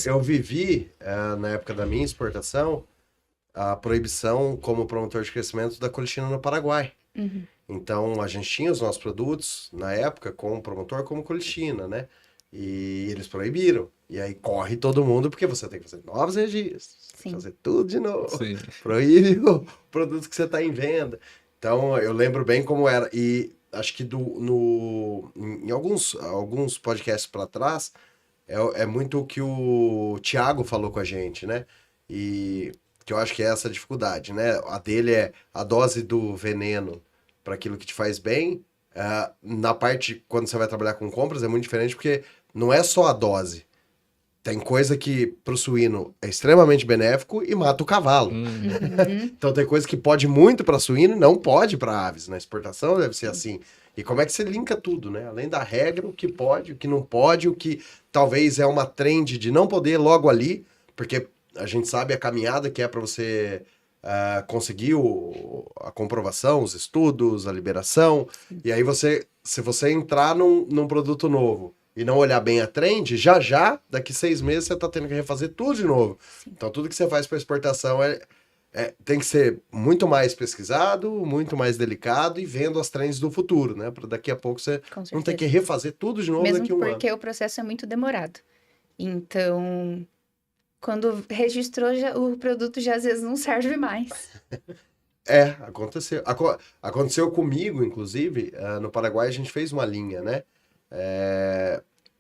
Eu vivi, na época da minha exportação, a proibição como promotor de crescimento da colistina no Paraguai. Uhum. Então, a gente tinha os nossos produtos, na época, como promotor, como colistina, né? E eles proibiram. E aí corre todo mundo, porque você tem que fazer novos registros, fazer tudo de novo. Sim. Proíbe o produto que você está em venda. Então, eu lembro bem como era. E acho que em alguns podcasts para trás, é muito o que o Thiago falou com a gente, né? E que eu acho que é essa a dificuldade, né? A dele é a dose do veneno para aquilo que te faz bem. Na parte, quando você vai trabalhar com compras, é muito diferente, porque não é só a dose. Tem coisa que pro suíno é extremamente benéfico e mata o cavalo. Então tem coisa que pode muito para suíno e não pode para aves. Na exportação deve ser assim. E como é que você linka tudo, né? Além da regra, o que pode, o que não pode, o que talvez é uma trend de não poder logo ali, porque a gente sabe a caminhada que é para você conseguir a comprovação, os estudos, a liberação. E aí se você entrar num produto novo e não olhar bem a trend, já, daqui 6 meses você está tendo que refazer tudo de novo. Sim. Então tudo que você faz para exportação tem que ser muito mais pesquisado, muito mais delicado e vendo as trends do futuro, né? Para daqui a pouco você não ter que refazer tudo de novo daqui a um ano. Mesmo porque o processo é muito demorado. Então, quando registrou, o produto já às vezes não serve mais. Aconteceu. Aconteceu comigo, inclusive, no Paraguai a gente fez uma linha, né?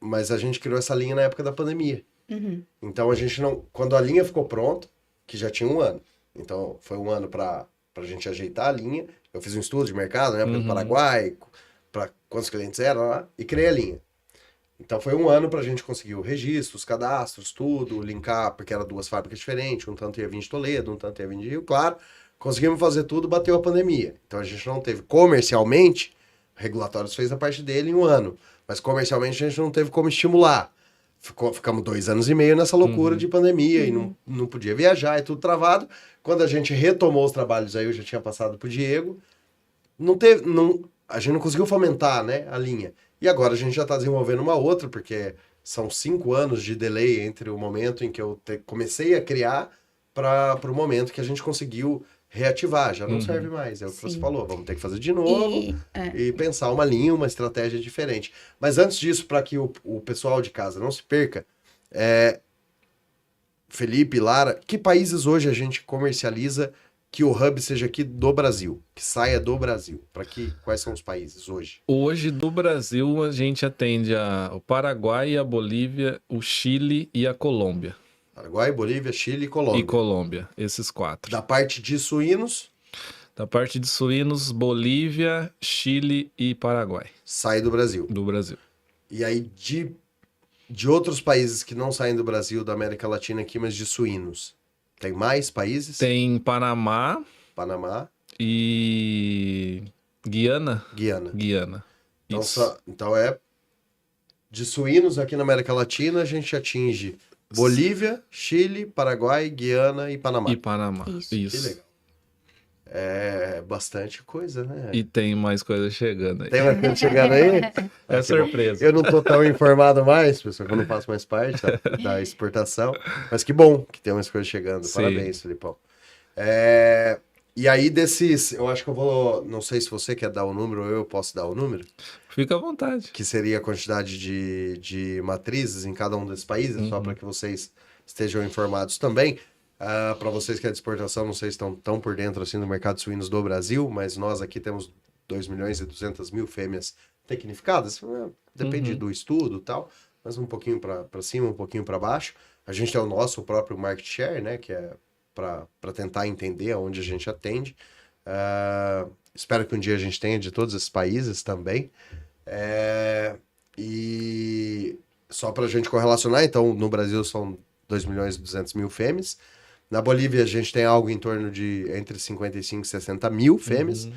Mas a gente criou essa linha na época da pandemia. Uhum. Então a gente não... Quando a linha ficou pronta, que já tinha 1 ano, então foi 1 ano pra gente ajeitar a linha, eu fiz um estudo de mercado na época do Paraguai, para quantos clientes eram lá, e criei a linha. Então foi 1 ano pra gente conseguir o registro, os cadastros, tudo, linkar, porque eram 2 fábricas diferentes, um tanto ia vir de Toledo, um tanto ia vir de Rio Claro. Conseguimos fazer tudo, bateu a pandemia. Então a gente não teve comercialmente, o Regulatórios fez a parte dele em 1 ano, mas comercialmente a gente não teve como estimular. Ficamos 2 anos e meio nessa loucura de pandemia e não podia viajar, e tudo travado. Quando a gente retomou os trabalhos aí, eu já tinha passado pro Diego, a gente não conseguiu fomentar, né, a linha. E agora a gente já está desenvolvendo uma outra, porque são 5 anos de delay entre o momento em que eu comecei a criar para o momento que a gente conseguiu reativar. Já não serve mais, é o que você falou. Vamos ter que fazer de novo e pensar uma linha, uma estratégia diferente. Mas antes disso, para que o pessoal de casa não se perca, Felipe, Lara, que países hoje a gente comercializa que o hub seja aqui do Brasil, que saia do Brasil? Quais são os países hoje? Hoje, do Brasil, a gente atende o Paraguai, a Bolívia, o Chile e a Colômbia. Paraguai, Bolívia, Chile e Colômbia. E Colômbia, esses 4. Da parte de suínos? Da parte de suínos, Bolívia, Chile e Paraguai. Sai do Brasil. Do Brasil. E aí, de outros países que não saem do Brasil, da América Latina aqui, mas de suínos? Tem mais países? Tem Panamá. E Guiana. Então de suínos aqui na América Latina, a gente atinge Bolívia, Chile, Paraguai, Guiana e Panamá. Isso. Que legal. É bastante coisa, né? E tem mais coisa chegando aí. Tem mais coisa chegando aí? É surpresa. Eu não tô tão informado mais, pessoal, que eu não faço mais parte da exportação. Mas que bom que tem umas coisas chegando. Sim. Parabéns, Filipão. E aí desses, eu acho que eu vou, não sei se você quer dar o número ou eu posso dar o número, Fica à vontade. que seria a quantidade de matrizes em cada um desses países, só para que vocês estejam informados também. Para vocês que é de exportação, não sei se estão tão por dentro assim do mercado de suínos do Brasil, mas nós aqui temos 2.200.000 fêmeas tecnificadas. Depende do estudo e tal, mas um pouquinho para cima, um pouquinho para baixo. A gente tem o nosso próprio market share, né, que é para tentar entender aonde a gente atende. Espero que um dia a gente tenha de todos esses países também. E só para a gente correlacionar, então no Brasil são 2.200.000 fêmeas. Na Bolívia a gente tem algo em torno de entre 55 e 60 mil fêmeas.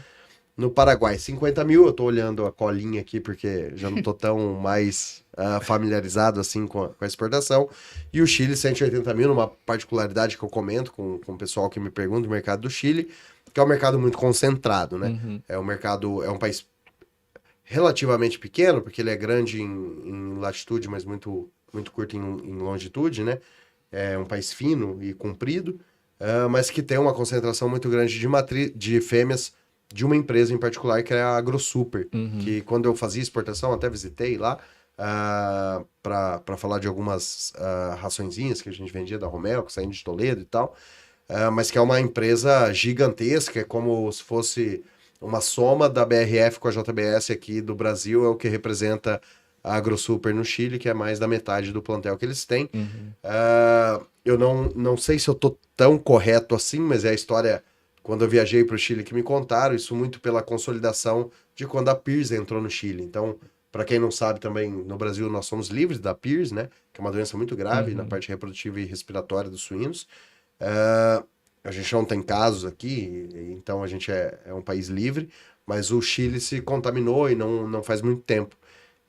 No Paraguai, 50 mil. Eu tô olhando a colinha aqui porque já não tô tão mais familiarizado assim com a exportação. E o Chile, 180 mil, numa particularidade que eu comento com o pessoal que me pergunta do mercado do Chile, que é um mercado muito concentrado, né? É um país relativamente pequeno, porque ele é grande em latitude, mas muito, muito curto em longitude, né? É um país fino e comprido, mas que tem uma concentração muito grande de fêmeas de uma empresa em particular, que é a AgroSuper, que quando eu fazia exportação, até visitei lá, para falar de algumas raçõezinhas que a gente vendia da Romeo, que saíam de Toledo e tal, mas que é uma empresa gigantesca, é como se fosse uma soma da BRF com a JBS aqui do Brasil, é o que representa a AgroSuper no Chile, que é mais da metade do plantel que eles têm. Eu não sei se eu tô tão correto assim, mas é a história, quando eu viajei para o Chile, que me contaram, isso muito pela consolidação de quando a PIRS entrou no Chile. Então, para quem não sabe também, no Brasil nós somos livres da PIRS, né? Que é uma doença muito grave na parte reprodutiva e respiratória dos suínos. A gente não tem casos aqui, então a gente é um país livre, mas o Chile se contaminou e não faz muito tempo.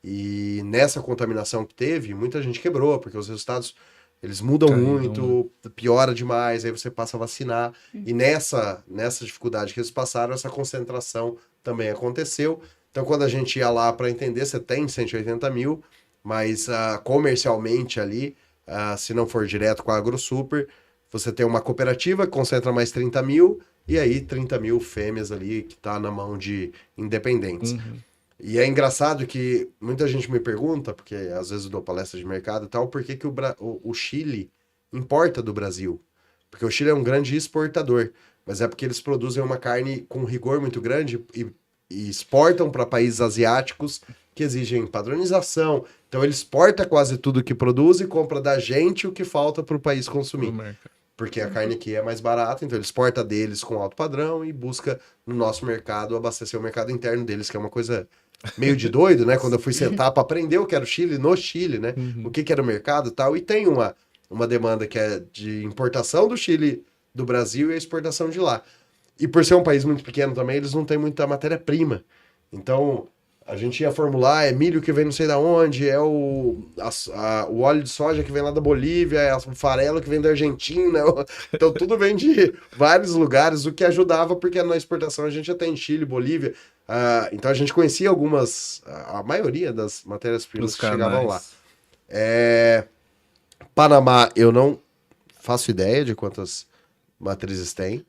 E nessa contaminação que teve, muita gente quebrou, porque os resultados, eles mudam muito, piora demais, aí você passa a vacinar. E nessa dificuldade que eles passaram, essa concentração também aconteceu. Então, quando a gente ia lá para entender, você tem 180 mil, mas comercialmente ali, se não for direto com a AgroSuper, você tem uma cooperativa que concentra mais 30 mil, e aí 30 mil fêmeas ali que está na mão de independentes. E é engraçado que muita gente me pergunta, porque às vezes eu dou palestra de mercado e tal, por que o Chile importa do Brasil? Porque o Chile é um grande exportador, mas é porque eles produzem uma carne com rigor muito grande e exportam para países asiáticos que exigem padronização. Então ele exporta quase tudo que produz e compra da gente o que falta para o país consumir. Porque a carne aqui é mais barata, então ele exporta deles com alto padrão e busca no nosso mercado abastecer o mercado interno deles, que é uma coisa meio de doido, né? Quando eu fui sentar para aprender o que era o Chile, no Chile, né? O que era o mercado e tal. E tem uma demanda que é de importação do Chile do Brasil e a exportação de lá. E por ser um país muito pequeno também, eles não têm muita matéria-prima. Então, a gente ia formular, é milho que vem não sei da onde, é o óleo de soja que vem lá da Bolívia, é o farelo que vem da Argentina. Então, tudo vem de vários lugares, o que ajudava, porque na exportação a gente já tem Chile, Bolívia. Então, a gente conhecia a maioria das matérias-primas que chegavam lá. Panamá, eu não faço ideia de quantas matrizes tem.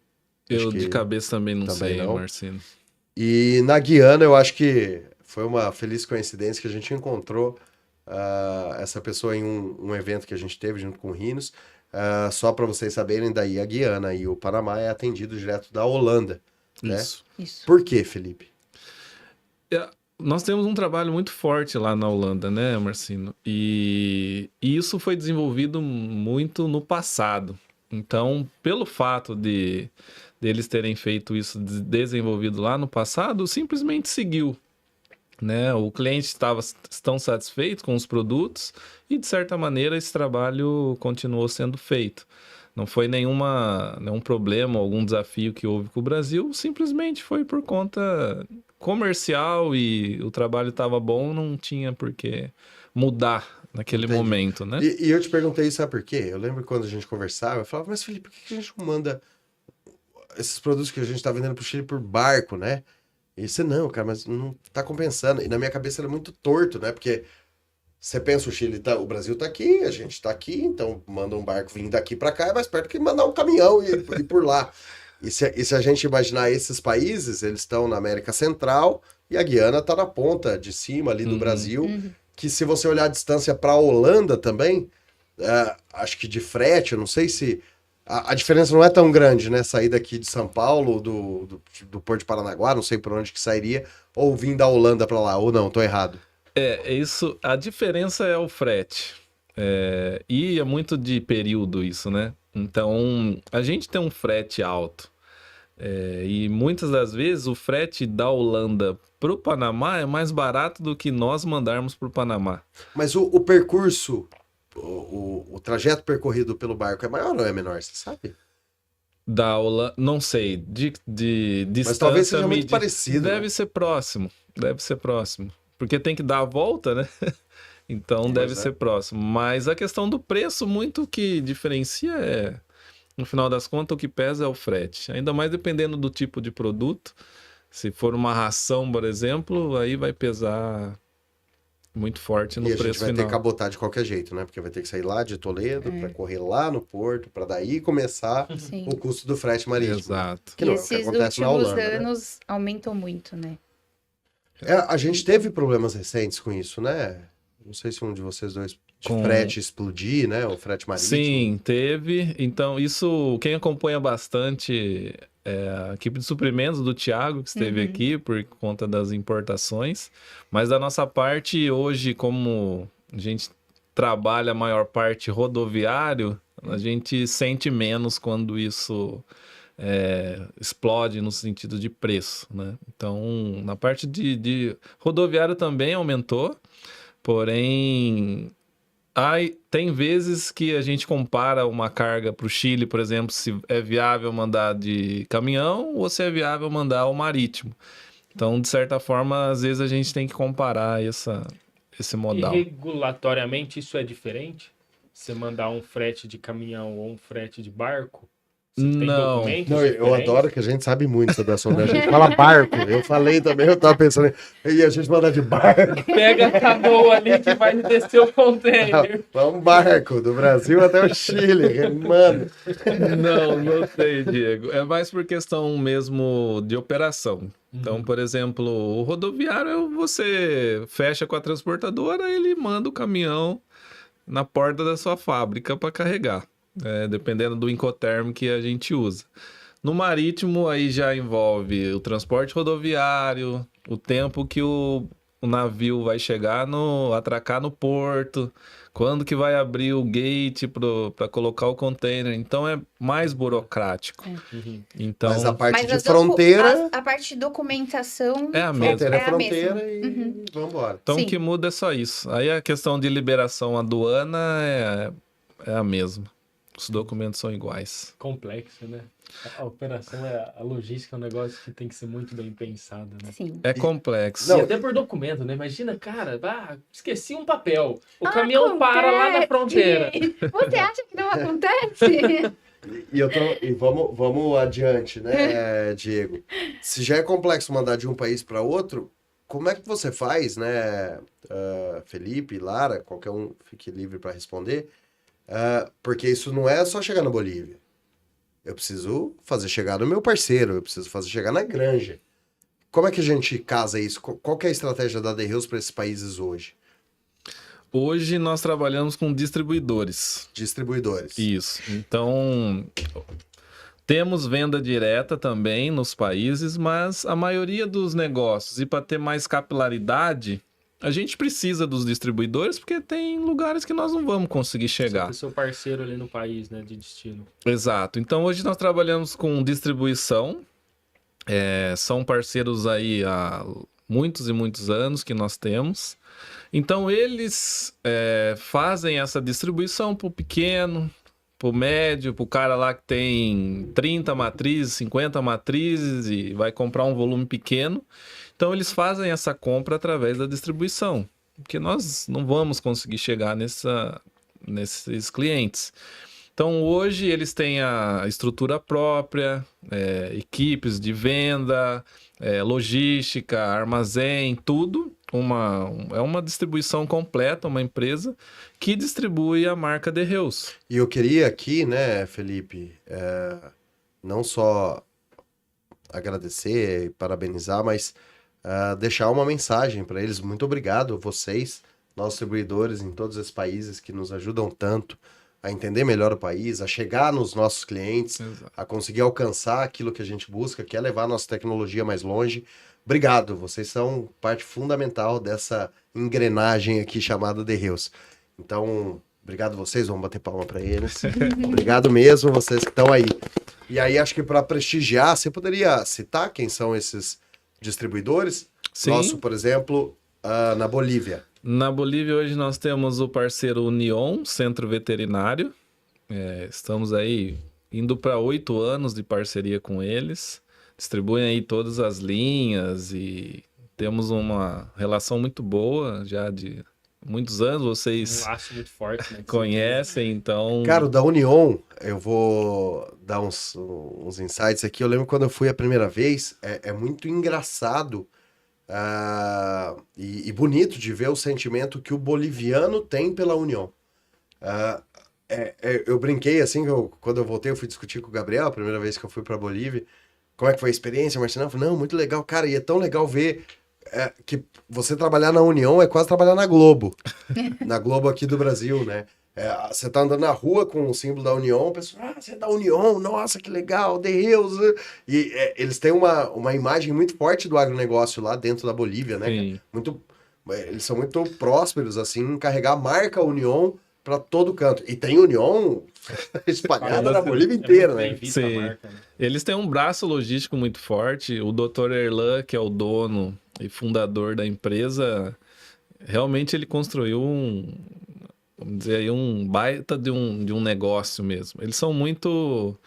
Eu de cabeça também não sei, Marcelo. E na Guiana, eu acho que foi uma feliz coincidência que a gente encontrou essa pessoa em um evento que a gente teve junto com o Rinos. Só para vocês saberem, daí a Guiana e o Panamá é atendido direto da Holanda. Isso. Né? Isso. Por quê, Felipe? Nós temos um trabalho muito forte lá na Holanda, né, Marcino? E isso foi desenvolvido muito no passado. Então, pelo fato de eles terem feito isso, desenvolvido lá no passado, simplesmente seguiu. Né? O cliente estão satisfeito com os produtos e, de certa maneira, esse trabalho continuou sendo feito. Não foi nenhum problema, algum desafio que houve com o Brasil, simplesmente foi por conta comercial e o trabalho estava bom, não tinha por que mudar naquele momento, né? E eu te perguntei, sabe por quê? Eu lembro quando a gente conversava, eu falava, mas Felipe, por que a gente não manda... esses produtos que a gente tá vendendo pro Chile por barco, né? E você, não, cara, mas não tá compensando. E na minha cabeça era muito torto, né? Porque você pensa, o Brasil tá aqui, a gente tá aqui, então manda um barco vir daqui pra cá, é mais perto que mandar um caminhão e por lá. E se a gente imaginar esses países, eles estão na América Central e a Guiana tá na ponta de cima ali do Brasil, que se você olhar a distância pra Holanda também, acho que de frete, eu não sei se... A diferença não é tão grande, né? Sair daqui de São Paulo, do Porto de Paranaguá, não sei por onde que sairia, ou vir da Holanda pra lá, ou não, tô errado. Isso, a diferença é o frete. E é muito de período isso, né? Então, a gente tem um frete alto. E muitas das vezes o frete da Holanda pro Panamá é mais barato do que nós mandarmos pro Panamá. Mas o percurso... O trajeto percorrido pelo barco é maior ou é menor, você sabe? Da Holanda, não sei, de distância... Mas talvez seja muito parecido. Deve ser próximo, porque tem que dar a volta, né? Então deve ser próximo. Mas a questão do preço, muito que diferencia no final das contas, o que pesa é o frete. Ainda mais dependendo do tipo de produto. Se for uma ração, por exemplo, aí vai pesar... muito forte no preço final. E a gente vai ter que cabotar de qualquer jeito, né? Porque vai ter que sair lá de Toledo para correr lá no porto, para daí começar o custo do frete marítimo. Exato. Que não, esses que acontece na Holanda, anos aumentam muito, né? A gente teve problemas recentes com isso, né? Não sei se um de vocês dois frete explodir, né? O frete marítimo. Sim, teve. Então, isso, quem acompanha bastante a equipe de suprimentos do Thiago, que esteve aqui por conta das importações. Mas da nossa parte, hoje, como a gente trabalha a maior parte rodoviário, a gente sente menos quando isso explode no sentido de preço, né? Então, na parte de rodoviário também aumentou, porém... tem vezes que a gente compara uma carga para o Chile, por exemplo, se é viável mandar de caminhão ou se é viável mandar ao marítimo. Então, de certa forma, às vezes a gente tem que comparar esse modal. E regulatoriamente isso é diferente? Você mandar um frete de caminhão ou um frete de barco? Não, eu adoro que a gente sabe muito sobre a sonda. A gente fala barco. Eu falei também, eu tava pensando, e a gente manda de barco. Pega a canoa ali que vai descer o container. Um barco do Brasil até o Chile, mano. Não sei, Diego. É mais por questão mesmo de operação. Então, por exemplo, o rodoviário, você fecha com a transportadora, ele manda o caminhão na porta da sua fábrica para carregar. Dependendo do Incoterm que a gente usa. No marítimo, aí já envolve o transporte rodoviário, o tempo que o navio vai chegar atracar no porto, quando que vai abrir o gate para colocar o container. Então é mais burocrático. Então, mas a parte de fronteira... A parte de documentação... É a mesma. É fronteira e vamos embora. Então o que muda é só isso. Aí a questão de liberação aduana é a mesma. Os documentos são iguais. Complexo, né? A operação, a logística é um negócio que tem que ser muito bem pensado, né? Sim. É complexo. Não, e até por documento, né? Imagina, cara, esqueci um papel. O caminhão para lá na fronteira. Você acha que não acontece? E vamos adiante, né, Diego? Se já é complexo mandar de um país para outro, como é que você faz, né, Felipe, Lara, qualquer um fique livre para responder, porque isso não é só chegar na Bolívia. Eu preciso fazer chegar no meu parceiro, eu preciso fazer chegar na granja. Como é que a gente casa isso? Qual que é a estratégia da Derreus para esses países hoje? Hoje nós trabalhamos com distribuidores. Distribuidores. Isso. Então, temos venda direta também nos países, mas a maioria dos negócios, e para ter mais capilaridade, a gente precisa dos distribuidores porque tem lugares que nós não vamos conseguir chegar. Você é seu parceiro ali no país, né, de destino. Exato. Então, hoje nós trabalhamos com distribuição. São parceiros aí há muitos e muitos anos que nós temos. Então, eles fazem essa distribuição para o pequeno, para o médio, para o cara lá que tem 30 matrizes, 50 matrizes e vai comprar um volume pequeno. Então, eles fazem essa compra através da distribuição, porque nós não vamos conseguir chegar nesses clientes. Então, hoje eles têm a estrutura própria, equipes de venda, logística, armazém, tudo. É uma distribuição completa, uma empresa que distribui a marca The Hills. E eu queria aqui, né, Felipe, não só agradecer e parabenizar, mas deixar uma mensagem para eles. Muito obrigado, vocês, nossos distribuidores em todos esses países que nos ajudam tanto a entender melhor o país, a chegar nos nossos clientes, Exato. a conseguir alcançar aquilo que a gente busca, que é levar a nossa tecnologia mais longe. Obrigado, vocês são parte fundamental dessa engrenagem aqui chamada The Hills. Então, obrigado vocês, vamos bater palma para eles. Obrigado mesmo, vocês que estão aí. E aí, acho que para prestigiar, você poderia citar quem são esses distribuidores? Sim. Nosso, por exemplo, na Bolívia. Na Bolívia, hoje nós temos o parceiro Union, Centro Veterinário. Estamos aí indo para 8 anos de parceria com eles. Distribuem aí todas as linhas e temos uma relação muito boa já de muitos anos. Vocês Um laço muito forte, né? conhecem, então... Cara, o da Union, eu vou dar uns insights aqui. Eu lembro quando eu fui a primeira vez, é muito engraçado e bonito de ver o sentimento que o boliviano tem pela Union. Eu brinquei assim, quando eu voltei, eu fui discutir com o Gabriel, a primeira vez que eu fui pra Bolívia. Como é que foi a experiência, Marcinão? Eu falei, não, muito legal, cara, e é tão legal ver que você trabalhar na União é quase trabalhar na Globo. Na Globo aqui do Brasil, né? Você tá andando na rua com o símbolo da União, o pessoal, você é da União, nossa, que legal, The Hills. E eles têm uma imagem muito forte do agronegócio lá dentro da Bolívia, né? Sim. Eles são muito prósperos, assim, em carregar a marca União para todo canto. E tem União espalhada na Bolívia inteira, né? Sim. Marca, né? Eles têm um braço logístico muito forte. O Dr. Erlan, que é o dono e fundador da empresa, realmente ele construiu vamos dizer aí, um baita de um negócio mesmo. Eles são muito...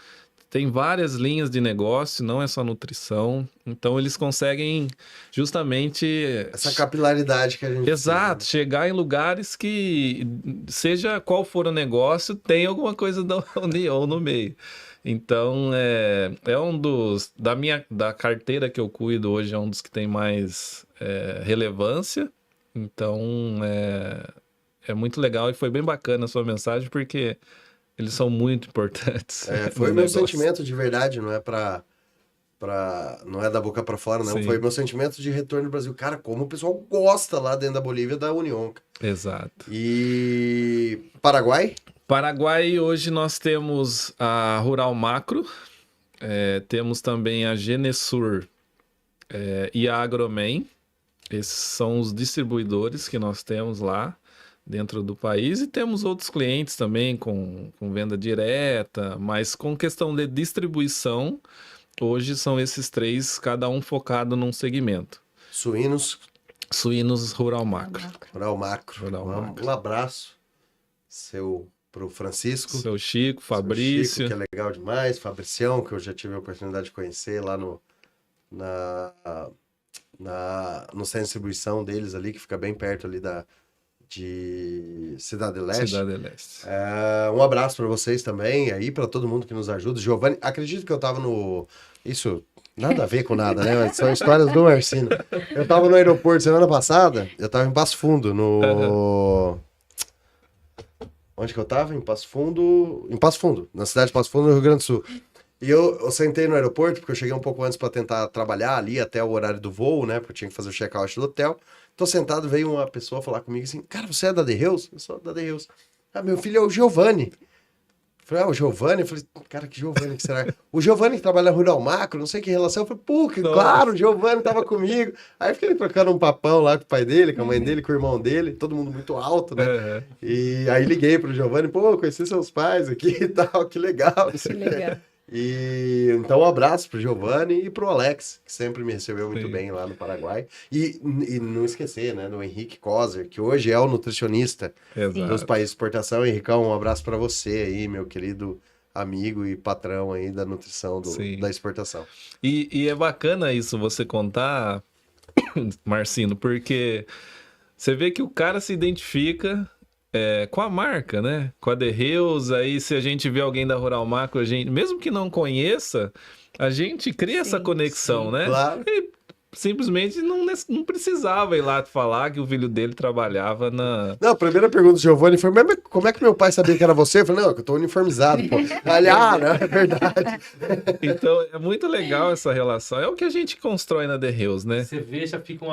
Tem várias linhas de negócio, não é só nutrição. Então, eles conseguem justamente... Essa capilaridade que a gente Exato, precisa, chegar em lugares que, seja qual for o negócio, tem alguma coisa da União no meio. Então, é um dos... Da carteira que eu cuido hoje, é um dos que tem mais relevância. Então, é muito legal e foi bem bacana a sua mensagem, porque eles são muito importantes. foi no meu negócio. sentimento de verdade, não é não é da boca para fora, não. Sim. Foi meu sentimento de retorno do Brasil. Cara, como o pessoal gosta lá dentro da Bolívia da União. Exato. E Paraguai? Paraguai, hoje nós temos a Rural Macro, temos também a Genesur e a Agromen. Esses são os distribuidores que nós temos lá dentro do país, e temos outros clientes também com venda direta, mas com questão de distribuição, hoje são esses 3, cada um focado num segmento. Suínos Rural Macro. Rural Macro. Rural Macro. Um abraço pro Francisco. Seu Chico, Seu Fabrício. Chico, que é legal demais. Fabricião, que eu já tive a oportunidade de conhecer lá no centro de distribuição deles ali, que fica bem perto ali de Cidade Leste. Cidade Leste. Um abraço para vocês também, aí para todo mundo que nos ajuda. Giovanni, acredito que eu tava isso nada a ver com nada, né? Mas são histórias do Marcino. Eu tava no aeroporto semana passada, eu tava em Passo Fundo, Onde que eu tava? Em Passo Fundo, na cidade de Passo Fundo, no Rio Grande do Sul. E eu sentei no aeroporto, porque eu cheguei um pouco antes para tentar trabalhar ali até o horário do voo, né? Porque eu tinha que fazer o check-out do hotel. Tô sentado, veio uma pessoa falar comigo assim, cara, você é da The Hills? Eu sou da The Hills. Meu filho é o Giovanni. Eu falei, o Giovanni? Eu falei, cara, que Giovanni que será? O Giovanni que trabalha na Rural Macro, não sei que relação. Eu falei, claro, o Giovanni tava comigo. Aí fiquei trocando um papão lá com o pai dele, com a mãe dele, com o irmão dele, todo mundo muito alto, né? Uhum. E aí liguei pro Giovanni, conheci seus pais aqui e tal, que legal. Que legal. E então um abraço pro Giovanni e pro Alex, que sempre me recebeu muito bem lá no Paraguai. E não esquecer, né, do Henrique Kozer, que hoje é o nutricionista dos países de exportação. Henricão, um abraço para você aí, meu querido amigo e patrão aí da nutrição da exportação. E é bacana isso você contar, Marcino, porque você vê que o cara se identifica com a marca, né? Com a The Hills, aí se a gente vê alguém da Rural Macro, a gente, mesmo que não conheça, a gente cria essa conexão, né? Claro. E simplesmente não precisava ir lá falar que o filho dele trabalhava na... Não, a primeira pergunta do Giovanni foi, mas como é que meu pai sabia que era você? Eu falei, não, que eu tô uniformizado, pô. Não, é verdade. Então, é muito legal essa relação. É o que a gente constrói na The Hills, né? Você vê, já fica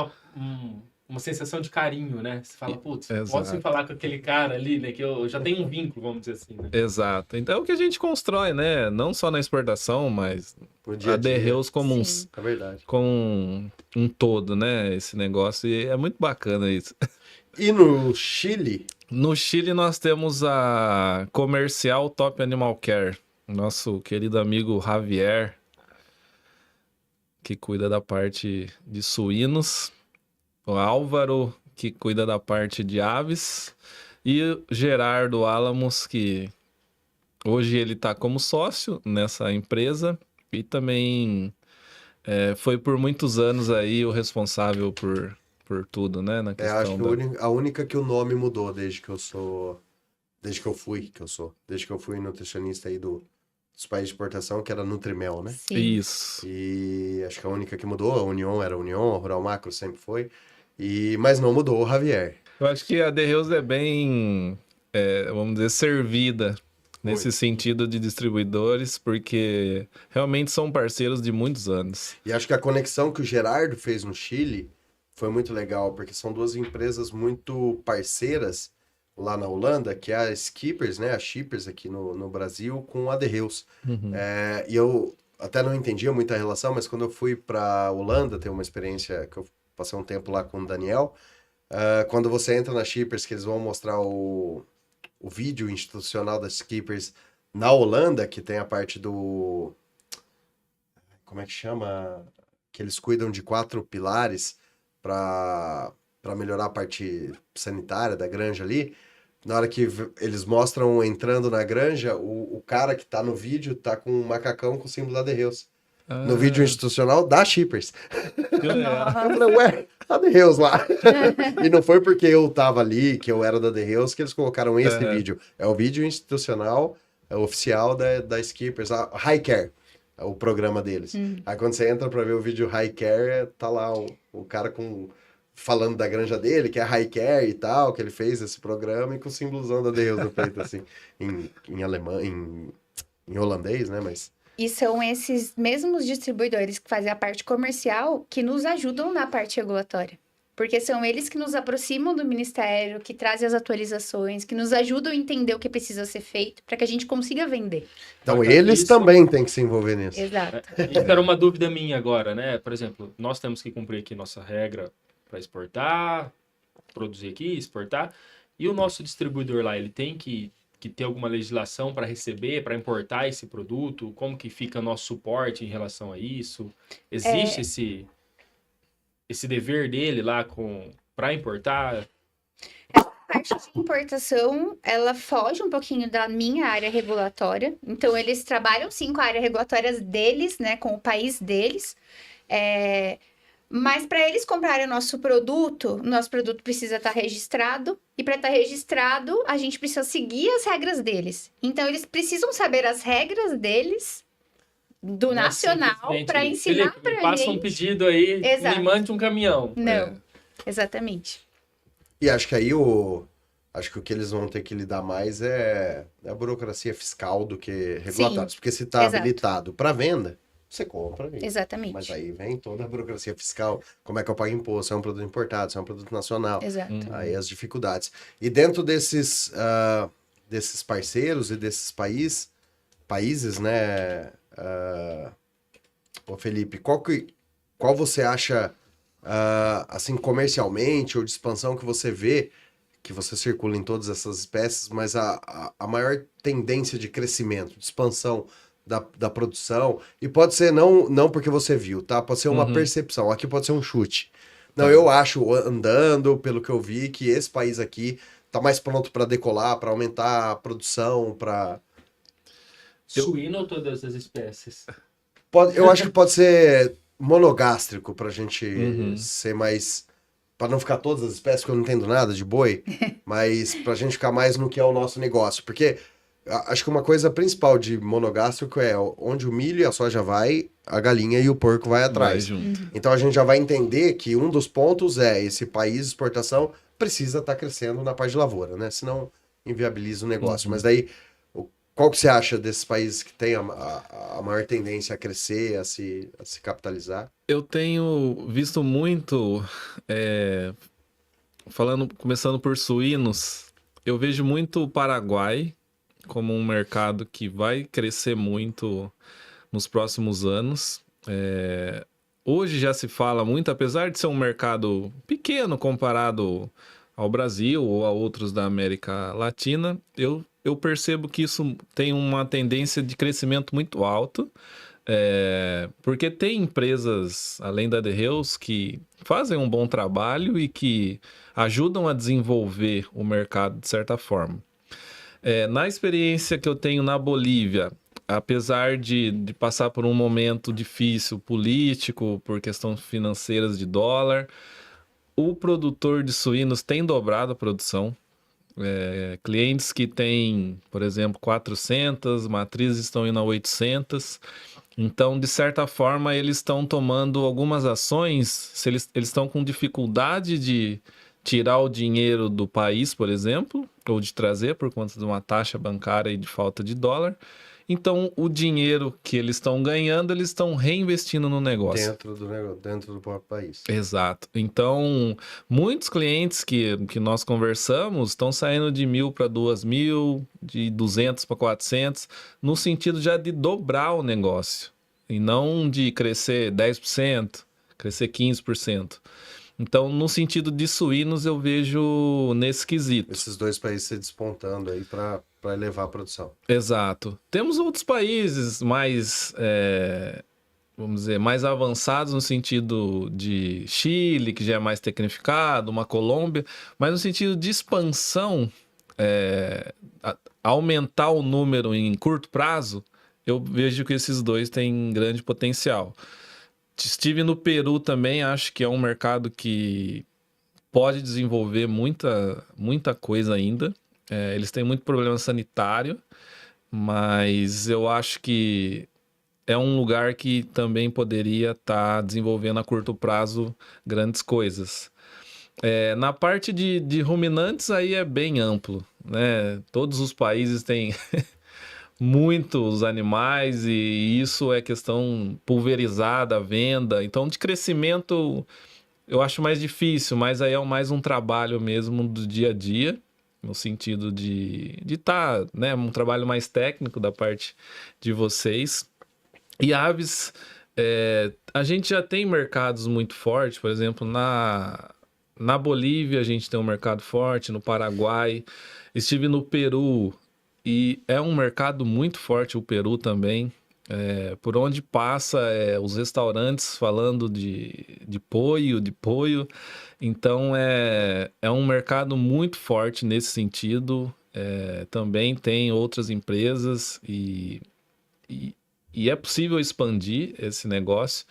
uma sensação de carinho, né? Você fala, putz, Exato. posso falar com aquele cara ali, né? Que eu já tenho um vínculo, vamos dizer assim, né? Exato. Então, é o que a gente constrói, né? Não só na exportação, mas a The Hills como É verdade. como um todo, né? Esse negócio. E é muito bacana isso. E no Chile? No Chile, nós temos a Comercial Top Animal Care. Nosso querido amigo Javier, que cuida da parte de suínos. O Álvaro, que cuida da parte de aves. E o Gerardo Álamos, que hoje ele está como sócio nessa empresa. E também foi por muitos anos aí o responsável por tudo, né? Na questão Acho que a única que o nome mudou desde que eu fui nutricionista aí dos países de exportação, que era Nutrimel, né? Sim. Isso. E acho que a única que mudou, a União era a União, a Rural Macro sempre foi. Mas não mudou o Javier. Eu acho que a The Hills é bem, vamos dizer, servida nesse sentido de distribuidores, porque realmente são parceiros de muitos anos. E acho que a conexão que o Gerardo fez no Chile foi muito legal, porque são duas empresas muito parceiras lá na Holanda, que é a Skippers, né? A Shippers aqui no Brasil, com a The Hills. Uhum. E eu até não entendia muita relação, mas quando eu fui para Holanda, ter uma experiência que eu passei um tempo lá com o Daniel, quando você entra na Shippers, que eles vão mostrar o vídeo institucional das Skippers na Holanda, que tem a parte do... Como é que chama? Que eles cuidam de 4 pilares para melhorar a parte sanitária da granja ali. Na hora que eles mostram entrando na granja, o cara que tá no vídeo tá com um macacão com o símbolo da The Hills. No vídeo institucional da Shippers. Eu falei, ué, a The Hills lá. E não foi porque eu tava ali, que eu era da The Hills, que eles colocaram esse vídeo. É o vídeo institucional, oficial da Skippers, a High Care, é o programa deles. Aí quando você entra pra ver o vídeo High Care, tá lá o cara falando da granja dele, que é High Care e tal, que ele fez esse programa, e com o símbolozão da The Hills no peito, assim, em alemão, em holandês, né, mas... E são esses mesmos distribuidores que fazem a parte comercial que nos ajudam na parte regulatória. Porque são eles que nos aproximam do Ministério, que trazem as atualizações, que nos ajudam a entender o que precisa ser feito para que a gente consiga vender. Então eles também têm que se envolver nisso. Exato. Isso era uma dúvida minha agora, né? Por exemplo, nós temos que cumprir aqui nossa regra para exportar, produzir aqui, exportar. E o nosso distribuidor lá, ele tem que ter alguma legislação para receber, para importar esse produto? Como que fica nosso suporte em relação a isso? Existe esse dever dele lá para importar? A parte de importação, ela foge um pouquinho da minha área regulatória. Então, eles trabalham sim com a área regulatória deles, né? Com o país deles. Mas para eles comprarem o nosso produto precisa estar registrado. E para estar registrado, a gente precisa seguir as regras deles. Então, eles precisam saber as regras deles, do nacional, para ensinar para a gente. Passa um pedido aí, me mande um caminhão. Não, exatamente. E acho que aí acho que o que eles vão ter que lidar mais é a burocracia fiscal do que regulatórios. Porque se está habilitado para venda, você compra. Exatamente. Mas aí vem toda a burocracia fiscal. Como é que eu pago imposto? Se é um produto importado, se é um produto nacional. Exato. Aí as dificuldades. E dentro desses parceiros e desses países, né, ô Felipe, qual você acha, assim, comercialmente ou de expansão que você vê, que você circula em todas essas espécies, mas a maior tendência de crescimento, de expansão da produção, e pode ser não porque você viu, tá? Pode ser uma percepção, aqui pode ser um chute. Não, eu acho, andando, pelo que eu vi, que esse país aqui tá mais pronto para decolar, para aumentar a produção, para... Suíno ou todas as espécies? Eu acho que pode ser monogástrico, pra gente ser mais para não ficar todas as espécies, porque eu não entendo nada de boi, mas pra gente ficar mais no que é o nosso negócio. Porque acho que uma coisa principal de monogástrico é onde o milho e a soja vai, a galinha e o porco vai atrás. Então a gente já vai entender que um dos pontos é esse país de exportação precisa estar crescendo na parte de lavoura, né? Senão inviabiliza o negócio. Mas daí, qual que você acha desses países que tem a maior tendência a crescer, a se capitalizar? Eu tenho visto muito, começando por suínos, eu vejo muito o Paraguai como um mercado que vai crescer muito nos próximos anos. Hoje já se fala muito, apesar de ser um mercado pequeno comparado ao Brasil ou a outros da América Latina, eu percebo que isso tem uma tendência de crescimento muito alto, porque tem empresas, além da The Hills, que fazem um bom trabalho e que ajudam a desenvolver o mercado de certa forma. Na experiência que eu tenho na Bolívia, apesar de passar por um momento difícil político, por questões financeiras de dólar, o produtor de suínos tem dobrado a produção. Clientes que têm, por exemplo, 400, matrizes estão indo a 800. Então, de certa forma, eles estão tomando algumas ações, se eles estão com dificuldade de tirar o dinheiro do país, por exemplo, ou de trazer por conta de uma taxa bancária e de falta de dólar. Então, o dinheiro que eles estão ganhando, eles estão reinvestindo no negócio. Dentro do próprio país. Exato. Então, muitos clientes que nós conversamos estão saindo de 1.000 para 2.000, de 200 para 400, no sentido já de dobrar o negócio. E não de crescer 10%, crescer 15%. Então, no sentido de suínos, eu vejo nesse quesito. Esses dois países se despontando aí para elevar a produção. Exato. Temos outros países mais, vamos dizer, mais avançados no sentido de Chile, que já é mais tecnificado, uma Colômbia, mas no sentido de expansão, aumentar o número em curto prazo, eu vejo que esses dois têm grande potencial. Estive no Peru também, acho que é um mercado que pode desenvolver muita coisa ainda. Eles têm muito problema sanitário, mas eu acho que é um lugar que também poderia estar desenvolvendo a curto prazo grandes coisas. Na parte de ruminantes, aí é bem amplo, né? Todos os países têm muitos animais e isso é questão pulverizada, venda. Então, de crescimento, eu acho mais difícil, mas aí é mais um trabalho mesmo do dia a dia, no sentido de estar, né, um trabalho mais técnico da parte de vocês. E aves, a gente já tem mercados muito fortes, por exemplo, na Bolívia a gente tem um mercado forte, no Paraguai, estive no Peru e é um mercado muito forte o Peru também. Por onde passa os restaurantes falando de poio. Então é um mercado muito forte nesse sentido. Também tem outras empresas e é possível expandir esse negócio.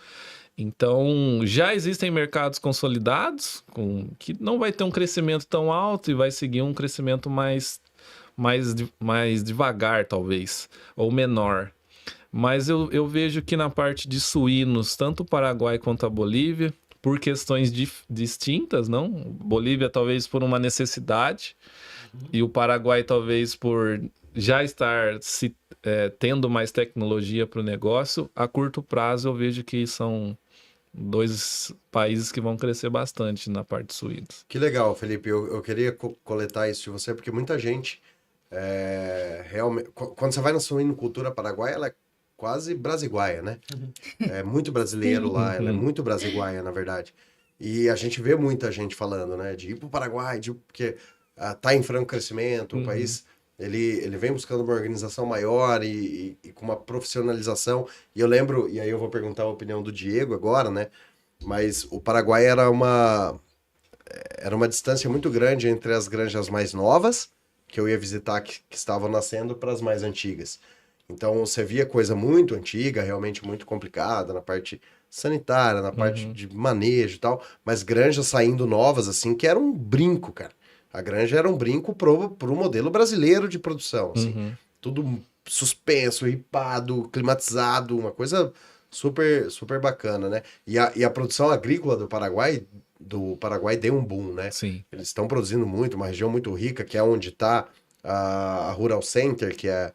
Então já existem mercados consolidados que não vai ter um crescimento tão alto e vai seguir um crescimento mais devagar, talvez, ou menor. Mas eu vejo que na parte de suínos, tanto o Paraguai quanto a Bolívia, por questões distintas, não? Bolívia talvez por uma necessidade, e o Paraguai talvez por já estar tendo mais tecnologia para o negócio. A curto prazo eu vejo que são dois países que vão crescer bastante na parte de suínos. Que legal, Felipe. Eu queria coletar isso de você, porque muita gente, realmente, quando você vai na suinocultura paraguaia, ela é quase brasiguaia, né? É muito brasileiro lá, ela é muito brasiguaia, na verdade. E a gente vê muita gente falando, né, de ir para o Paraguai, porque tá em franco crescimento, o país, ele vem buscando uma organização maior e com uma profissionalização. E eu lembro, e aí eu vou perguntar a opinião do Diego agora, né, mas o Paraguai era uma distância muito grande entre as granjas mais novas, que eu ia visitar, que estavam nascendo, para as mais antigas. Então você via coisa muito antiga, realmente muito complicada na parte sanitária, na parte de manejo e tal, mas granjas saindo novas assim, que era um brinco, cara. A granja era um brinco pro modelo brasileiro de produção, assim. Tudo suspenso, ripado, climatizado, uma coisa super, super bacana, né? E a produção agrícola do Paraguai deu um boom, né? Sim. Eles estão produzindo muito, uma região muito rica, que é onde está a Rural Center, que é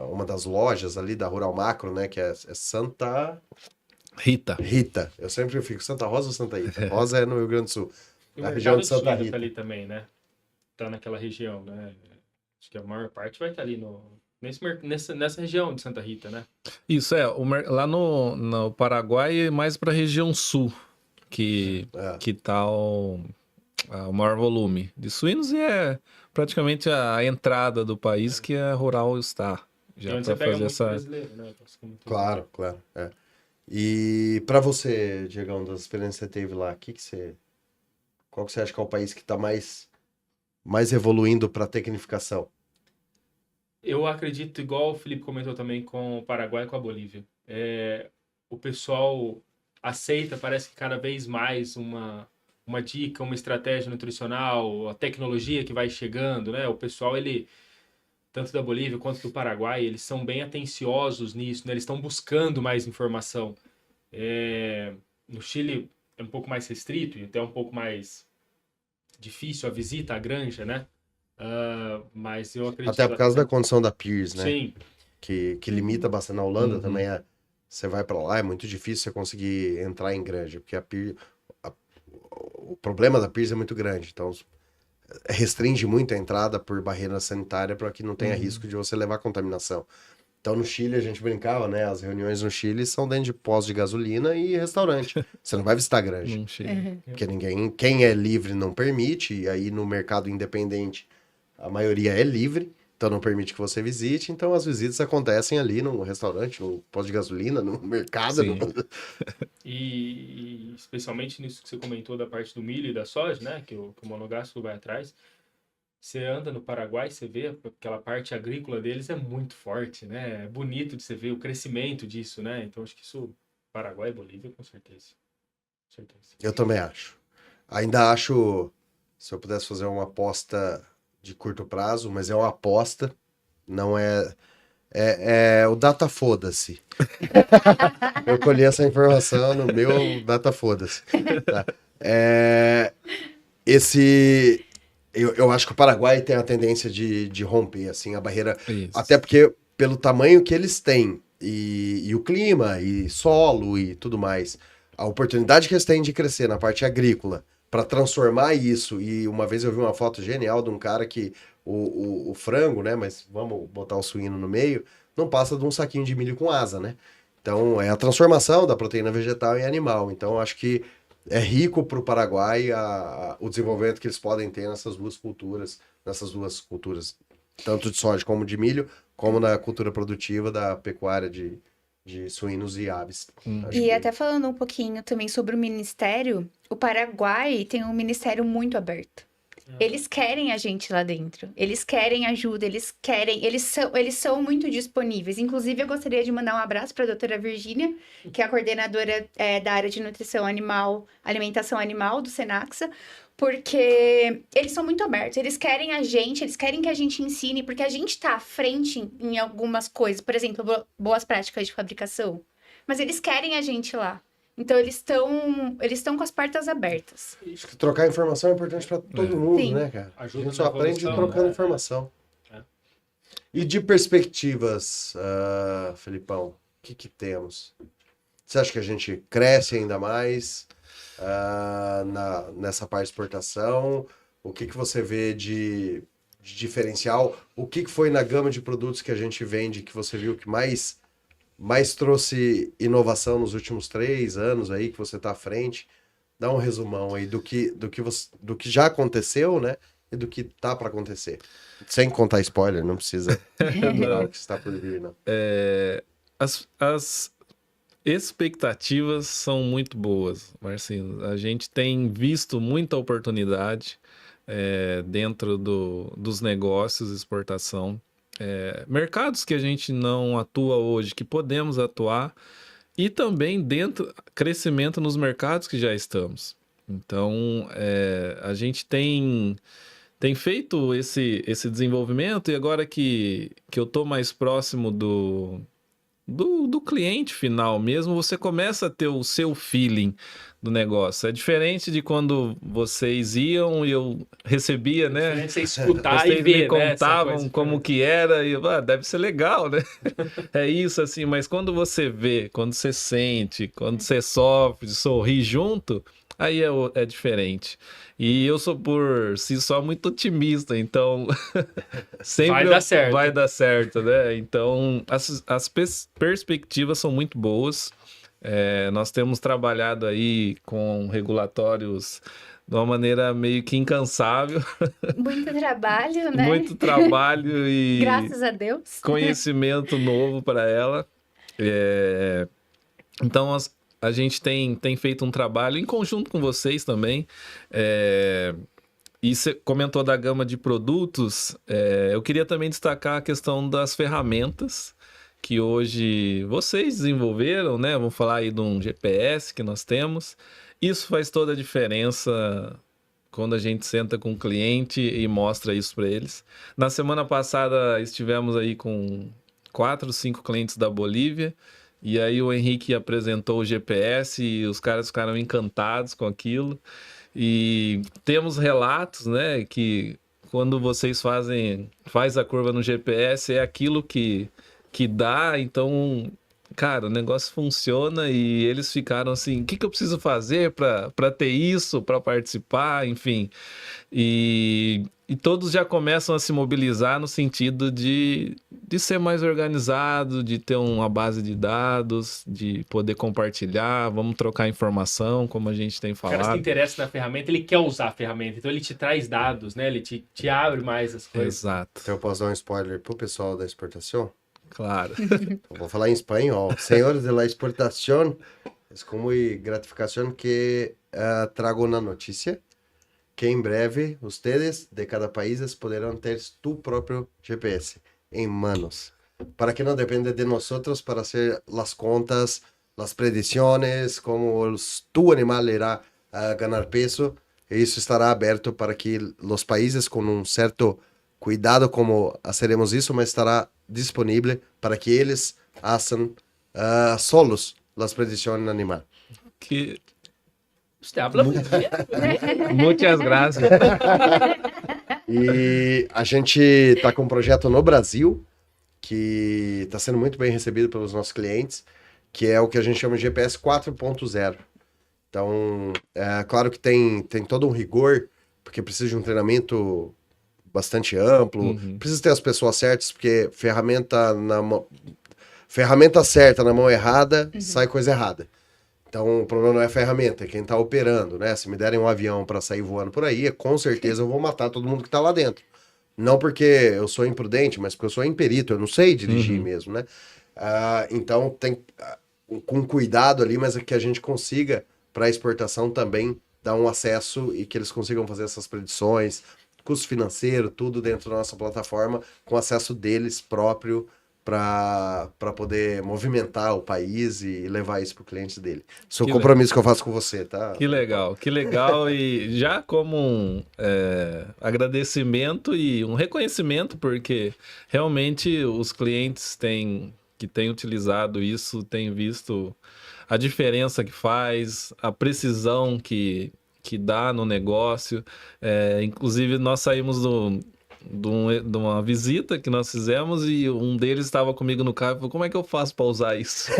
uma das lojas ali da Rural Macro, né? Que é Santa Rita. Eu sempre fico Santa Rosa ou Santa Rita? Rosa é no Rio Grande do Sul. E o Na mercado região de de Santa suíno Rita. tá ali também, né? Tá naquela região, né? Acho que a maior parte vai estar ali nessa região de Santa Rita, né? Isso, lá no Paraguai é mais para a região sul que tá o maior volume de suínos e é praticamente a entrada do país que a Rural está. Já onde você para pega fazer muito essa... brasileiro, né? Claro. É. E para você, Diegão, das experiências que você teve lá, qual que você acha que é o país que está mais evoluindo para a tecnificação? Eu acredito, igual o Felipe comentou também, com o Paraguai e com a Bolívia. O pessoal aceita, parece que cada vez mais uma dica, uma estratégia nutricional, a tecnologia que vai chegando, né? O pessoal, tanto da Bolívia quanto do Paraguai, eles são bem atenciosos nisso, né? Eles estão buscando mais informação. No Chile é um pouco mais restrito e até um pouco mais difícil a visita à granja, né? Mas eu acredito... Até por causa da condição da PIRS, né? Sim. Que limita bastante. Na Holanda também você vai para lá, é muito difícil você conseguir entrar em granja, porque a PIRS, o problema da PIRS é muito grande, então restringe muito a entrada por barreira sanitária para que não tenha risco de você levar contaminação. Então no Chile a gente brincava, né? As reuniões no Chile são dentro de postos de gasolina e restaurante. Você não vai visitar a granja. Porque quem é livre não permite, e aí no mercado independente a maioria é livre, então não permite que você visite, então as visitas acontecem ali no restaurante, no posto de gasolina, no mercado. E especialmente nisso que você comentou da parte do milho e da soja, né, que o monogástrico vai atrás. Você anda no Paraguai, você vê aquela parte agrícola deles é muito forte, né? É bonito de você ver o crescimento disso, né? Então acho que isso, Paraguai e Bolívia, com certeza. Eu também acho. Ainda acho, se eu pudesse fazer uma aposta de curto prazo, mas é uma aposta, não é o data foda-se. Eu colhi essa informação no meu data foda-se. Tá? Eu acho que o Paraguai tem a tendência de romper assim, a barreira, até porque pelo tamanho que eles têm, e o clima, e solo e tudo mais, a oportunidade que eles têm de crescer na parte agrícola, para transformar isso, e uma vez eu vi uma foto genial de um cara que o frango, né, mas vamos botar o suíno no meio, não passa de um saquinho de milho com asa, né? Então é a transformação da proteína vegetal em animal. Então acho que é rico para o Paraguai o desenvolvimento que eles podem ter nessas duas culturas, tanto de soja como de milho, como na cultura produtiva da pecuária de suínos e aves. Até falando um pouquinho também sobre o ministério, o Paraguai tem um ministério muito aberto. Eles querem a gente lá dentro. Eles querem ajuda, eles são muito disponíveis. Inclusive, eu gostaria de mandar um abraço para a doutora Virgínia, que é a coordenadora da área de nutrição animal, alimentação animal do Senaxa, porque eles são muito abertos. Eles querem a gente, eles querem que a gente ensine, porque a gente está à frente em algumas coisas. Por exemplo, boas práticas de fabricação. Mas eles querem a gente lá. Então, eles estão com as portas abertas. Acho que trocar informação é importante para todo mundo, né, cara? A gente só aprende trocando informação. E de perspectivas, Felipão, o que temos? Você acha que a gente cresce ainda mais nessa parte de exportação? O que você vê de diferencial? O que foi na gama de produtos que a gente vende que você viu que mais trouxe inovação nos últimos 3 anos aí que você está à frente? Dá um resumão aí do que já aconteceu, né? E do que tá para acontecer. Sem contar spoiler, não precisa falar o que está por vir, não. As expectativas são muito boas, Marcinho. A gente tem visto muita oportunidade dentro dos negócios de exportação. mercados que a gente não atua hoje, que podemos atuar, e também crescimento nos mercados que já estamos. Então, a gente tem feito esse desenvolvimento, e agora que eu estou mais próximo do cliente final mesmo, você começa a ter o seu feeling do negócio. É diferente de quando vocês iam e eu recebia, né? Você escutar vocês e ver, me contavam como que era, e deve ser legal, né? É isso, assim, mas quando você vê, quando você sente, quando você sofre, sorri junto, aí é diferente. E eu sou, por si só, muito otimista, então sempre vai dar certo, né? Então, as perspectivas são muito boas. Nós temos trabalhado aí com regulatórios de uma maneira meio que incansável. Muito trabalho, né? Muito trabalho e... Graças a Deus. Conhecimento novo para ela. Então, a gente tem feito um trabalho em conjunto com vocês também. E você comentou da gama de produtos. Eu queria também destacar a questão das ferramentas que hoje vocês desenvolveram, né? Vamos falar aí de um GPS que nós temos. Isso faz toda a diferença quando a gente senta com o cliente e mostra isso para eles. Na semana passada estivemos aí com 4, 5 clientes da Bolívia, e aí o Henrique apresentou o GPS e os caras ficaram encantados com aquilo. E temos relatos, né, que quando vocês faz a curva no GPS, é aquilo que dá. Então, cara, o negócio funciona, e eles ficaram assim, o que eu preciso fazer para ter isso, para participar, enfim. E todos já começam a se mobilizar no sentido de ser mais organizado, de ter uma base de dados, de poder compartilhar, vamos trocar informação, como a gente tem falado. O cara se interessa na ferramenta, ele quer usar a ferramenta, então ele te traz dados, né? Ele te abre mais as coisas. Exato. Então eu posso dar um spoiler pro pessoal da exportação? Claro. Eu vou falar em espanhol. Senhores de la exportación, es con muy gratificación que trago una noticia que en breve ustedes de cada país podrán tener tu propio GPS en manos, para que no dependa de nosotros para hacer las contas, las predicciones, como tu animal irá a ganar peso. Isso estará aberto para que os países, com um certo cuidado como faremos isso, mas estará disponível para que eles façam solos as predições animais. Que... Você habla muito bem. Muitas graças. E a gente está com um projeto no Brasil que está sendo muito bem recebido pelos nossos clientes, que é o que a gente chama de GPS 4.0. Então, claro que tem todo um rigor, porque precisa de um treinamento bastante amplo, precisa ter as pessoas certas, porque ferramenta certa na mão errada, sai coisa errada. Então, o problema não é a ferramenta, é quem está operando, né? Se me derem um avião para sair voando por aí, com certeza eu vou matar todo mundo que está lá dentro. Não porque eu sou imprudente, mas porque eu sou imperito, eu não sei dirigir mesmo, né? Então, tem com cuidado ali, mas é que a gente consiga, para a exportação também, dar um acesso e que eles consigam fazer essas predições, custo financeiro, tudo dentro da nossa plataforma, com acesso deles próprio, para poder movimentar o país e levar isso para o cliente dele. Isso é o compromisso que eu faço com você, tá? Que legal, que legal. E já como um agradecimento e um reconhecimento, porque realmente os clientes que têm utilizado isso, têm visto a diferença que faz, a precisão que dá no negócio. Inclusive, nós saímos de uma visita que nós fizemos e um deles estava comigo no carro e falou: como é que eu faço para usar isso?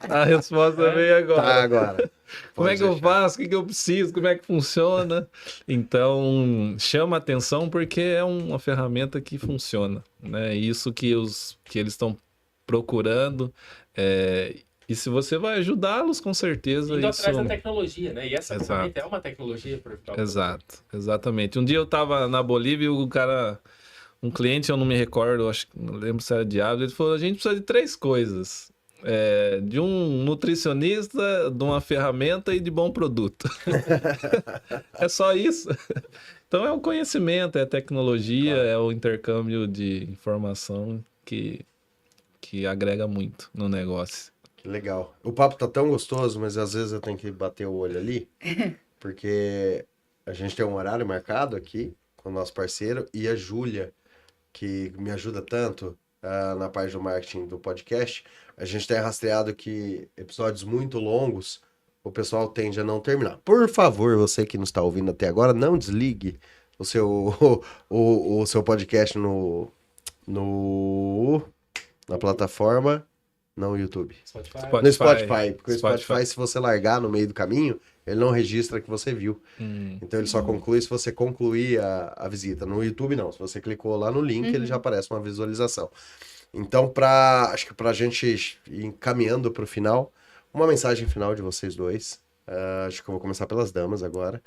A resposta veio agora. Tá, agora. Como é que eu faço? O que eu preciso? Como é que funciona? Então, chama atenção porque é uma ferramenta que funciona, né? Isso que eles estão procurando. E se você vai ajudá-los, com certeza. Indo atrás da tecnologia, né? E essa ferramenta é uma tecnologia para ajudar. Exato, exatamente. Um dia eu estava na Bolívia e um cliente, eu não me recordo, não lembro se era de Ávila, ele falou: a gente precisa de 3 coisas. de um nutricionista, de uma ferramenta e de bom produto. É só isso. Então é o conhecimento, é a tecnologia, é o intercâmbio de informação que agrega muito no negócio. Que legal. O papo tá tão gostoso, mas às vezes eu tenho que bater o olho ali, porque a gente tem um horário marcado aqui com o nosso parceiro e a Júlia, que me ajuda tanto na parte do marketing do podcast. A gente tem rastreado que episódios muito longos o pessoal tende a não terminar. Por favor, você que nos está ouvindo até agora, não desligue o seu podcast na plataforma, não YouTube. No Spotify, porque o Spotify, se você largar no meio do caminho, ele não registra que você viu. Então ele só conclui se você concluir a visita. No YouTube não, se você clicou lá no link, ele já aparece uma visualização. Então, acho que pra gente ir encaminhando pro final, uma mensagem final de vocês dois, acho que eu vou começar pelas damas agora,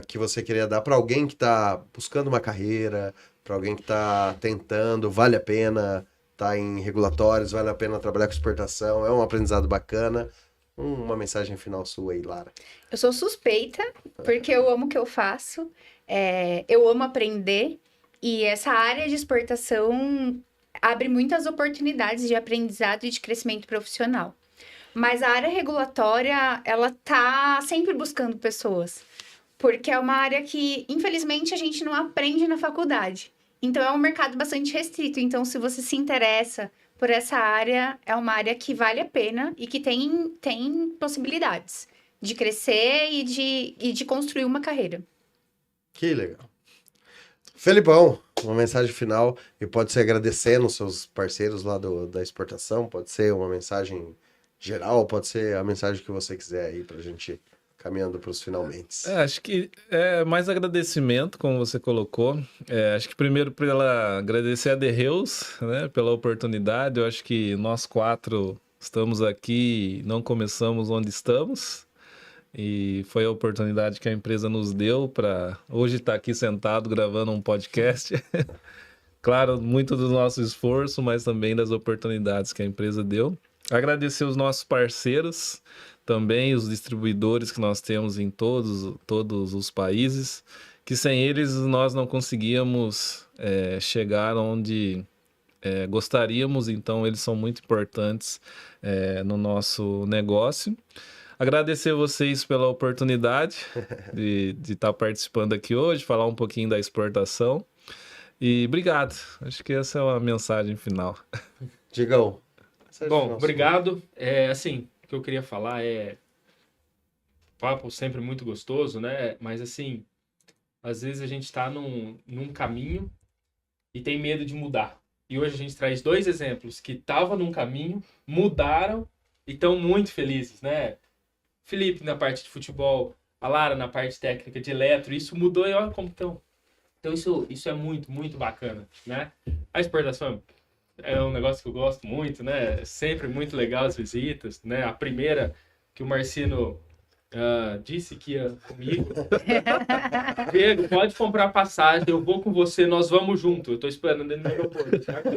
que você queria dar para alguém que tá buscando uma carreira, para alguém que tá tentando, vale a pena tá em regulatórios, vale a pena trabalhar com exportação, é um aprendizado bacana. Uma mensagem final sua aí, Lara. Eu sou suspeita, porque eu amo o que eu faço, eu amo aprender, e essa área de exportação abre muitas oportunidades de aprendizado e de crescimento profissional. Mas a área regulatória, ela tá sempre buscando pessoas, porque é uma área que, infelizmente, a gente não aprende na faculdade. Então, é um mercado bastante restrito. Então, se você se interessa por essa área, é uma área que vale a pena e que tem possibilidades de crescer e de construir uma carreira. Que legal. Felipão, uma mensagem final, e pode ser agradecendo os seus parceiros lá da exportação, pode ser uma mensagem geral, pode ser a mensagem que você quiser aí pra gente caminhando para os finalmente. Acho que é mais agradecimento, como você colocou. Acho que primeiro para agradecer a The Hills, né, pela oportunidade. Eu acho que nós 4 estamos aqui e não começamos onde estamos. E foi a oportunidade que a empresa nos deu para hoje estar aqui sentado gravando um podcast. Claro, muito do nosso esforço, mas também das oportunidades que a empresa deu. Agradecer os nossos parceiros, também os distribuidores que nós temos em todos os países, que sem eles nós não conseguíamos chegar onde gostaríamos, então eles são muito importantes no nosso negócio. Agradecer vocês pela oportunidade de estar participando aqui hoje, falar um pouquinho da exportação. E obrigado. Acho que essa é a mensagem final. Digão. Bom, obrigado. Assim, o que eu queria falar papo sempre muito gostoso, né? Mas assim, às vezes a gente está num caminho e tem medo de mudar. E hoje a gente traz 2 exemplos que estavam num caminho, mudaram e estão muito felizes, né? Felipe na parte de futebol, a Lara na parte técnica de eletro, isso mudou e olha como estão. Então isso é muito, muito bacana, né? A exportação é um negócio que eu gosto muito, né? É sempre muito legal as visitas, né? A primeira que o Marcino disse que ia comigo. Diego, pode comprar passagem, eu vou com você, nós vamos junto. Eu tô esperando dentro do aeroporto, certo?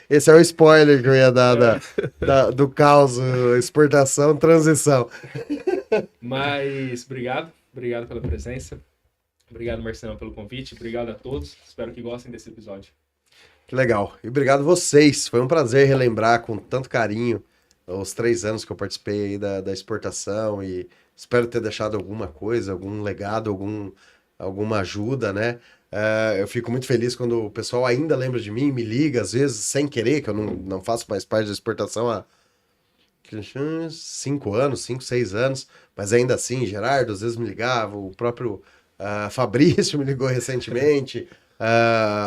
Esse é o spoiler que eu ia dar do caos, exportação, transição. Mas obrigado pela presença. Obrigado, Marcelo, pelo convite. Obrigado a todos. Espero que gostem desse episódio. Que legal. E obrigado a vocês. Foi um prazer relembrar com tanto carinho os 3 anos que eu participei aí da exportação e espero ter deixado alguma coisa, algum legado, alguma ajuda, né? Eu fico muito feliz quando o pessoal ainda lembra de mim, me liga, às vezes sem querer, que eu não faço mais parte da exportação há 5 anos, 5, 6 anos, mas ainda assim, Gerardo às vezes me ligava, o próprio Fabrício me ligou recentemente,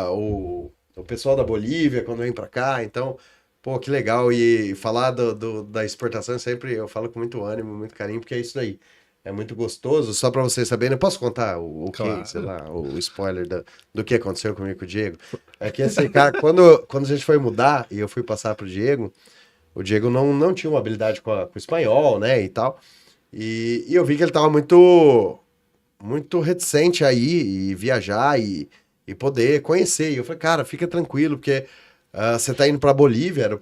o pessoal da Bolívia quando vem pra cá, então, pô, que legal, e falar da exportação sempre eu falo com muito ânimo, muito carinho, porque é isso daí. É muito gostoso, só pra vocês saberem, eu posso contar Claro. sei lá, o spoiler do que aconteceu comigo com o Diego? É que esse cara, quando a gente foi mudar e eu fui passar pro Diego, o Diego não tinha uma habilidade com o espanhol, né, e tal, e eu vi que ele tava muito, muito reticente aí, e viajar, e poder conhecer, e eu falei, cara, fica tranquilo, porque Você tá indo pra Bolívia, era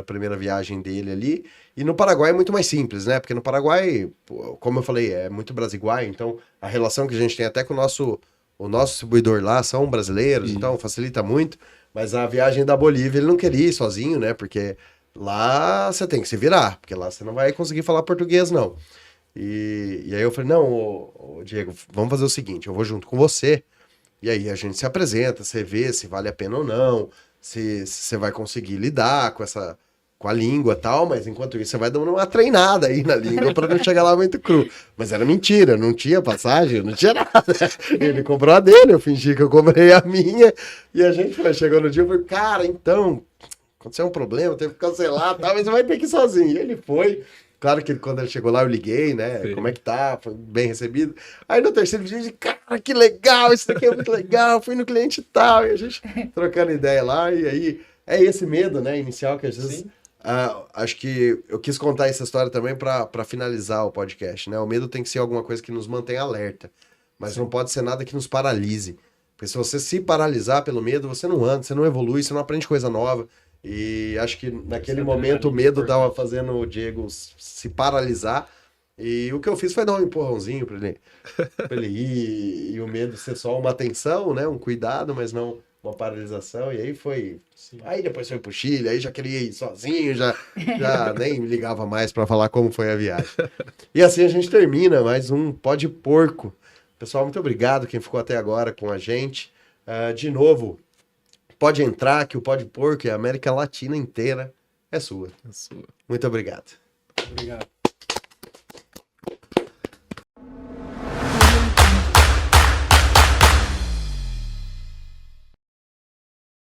a primeira viagem dele ali. E no Paraguai é muito mais simples, né? Porque no Paraguai, como eu falei, é muito brasiguai, então a relação que a gente tem até com o nosso distribuidor lá são brasileiros, então facilita muito. Mas a viagem da Bolívia ele não queria ir sozinho, né? Porque lá você tem que se virar, porque lá você não vai conseguir falar português, não. E aí eu falei, não, Diego, vamos fazer o seguinte, eu vou junto com você, e aí a gente se apresenta, você vê se vale a pena ou não, se você vai conseguir lidar com a língua e tal, mas enquanto isso você vai dando uma treinada aí na língua para não chegar lá muito cru. Mas era mentira, não tinha passagem, não tinha nada. Ele comprou a dele, eu fingi que eu comprei a minha, e a gente chegou no dia e falou, cara, então, aconteceu um problema, teve que cancelar, tá, mas você vai ter que ir sozinho. E ele foi. Claro que quando ele chegou lá eu liguei, né? Sim. Como é que tá? Foi bem recebido. Aí no terceiro dia, cara, que legal, isso daqui é muito legal, fui no cliente e tal, e a gente trocando ideia lá, e aí é esse medo, né, inicial que às vezes... acho que eu quis contar essa história também para finalizar o podcast, né? O medo tem que ser alguma coisa que nos mantenha alerta, mas não pode ser nada que nos paralise. Porque se você se paralisar pelo medo, você não anda, você não evolui, você não aprende coisa nova. E acho que naquele momento o medo estava fazendo o Diego se paralisar. E o que eu fiz foi dar um empurrãozinho para ele ir, e o medo ser só uma atenção, né? Um cuidado, mas não uma paralisação. E aí foi... Sim. Aí depois foi pro Chile, aí já queria ir sozinho, já nem me ligava mais para falar como foi a viagem. E assim a gente termina mais um Pode Porco. Pessoal, muito obrigado quem ficou até agora com a gente. De novo... Pode entrar, que o Pode Porco e a América Latina inteira é sua. É sua. Muito obrigado. Obrigado.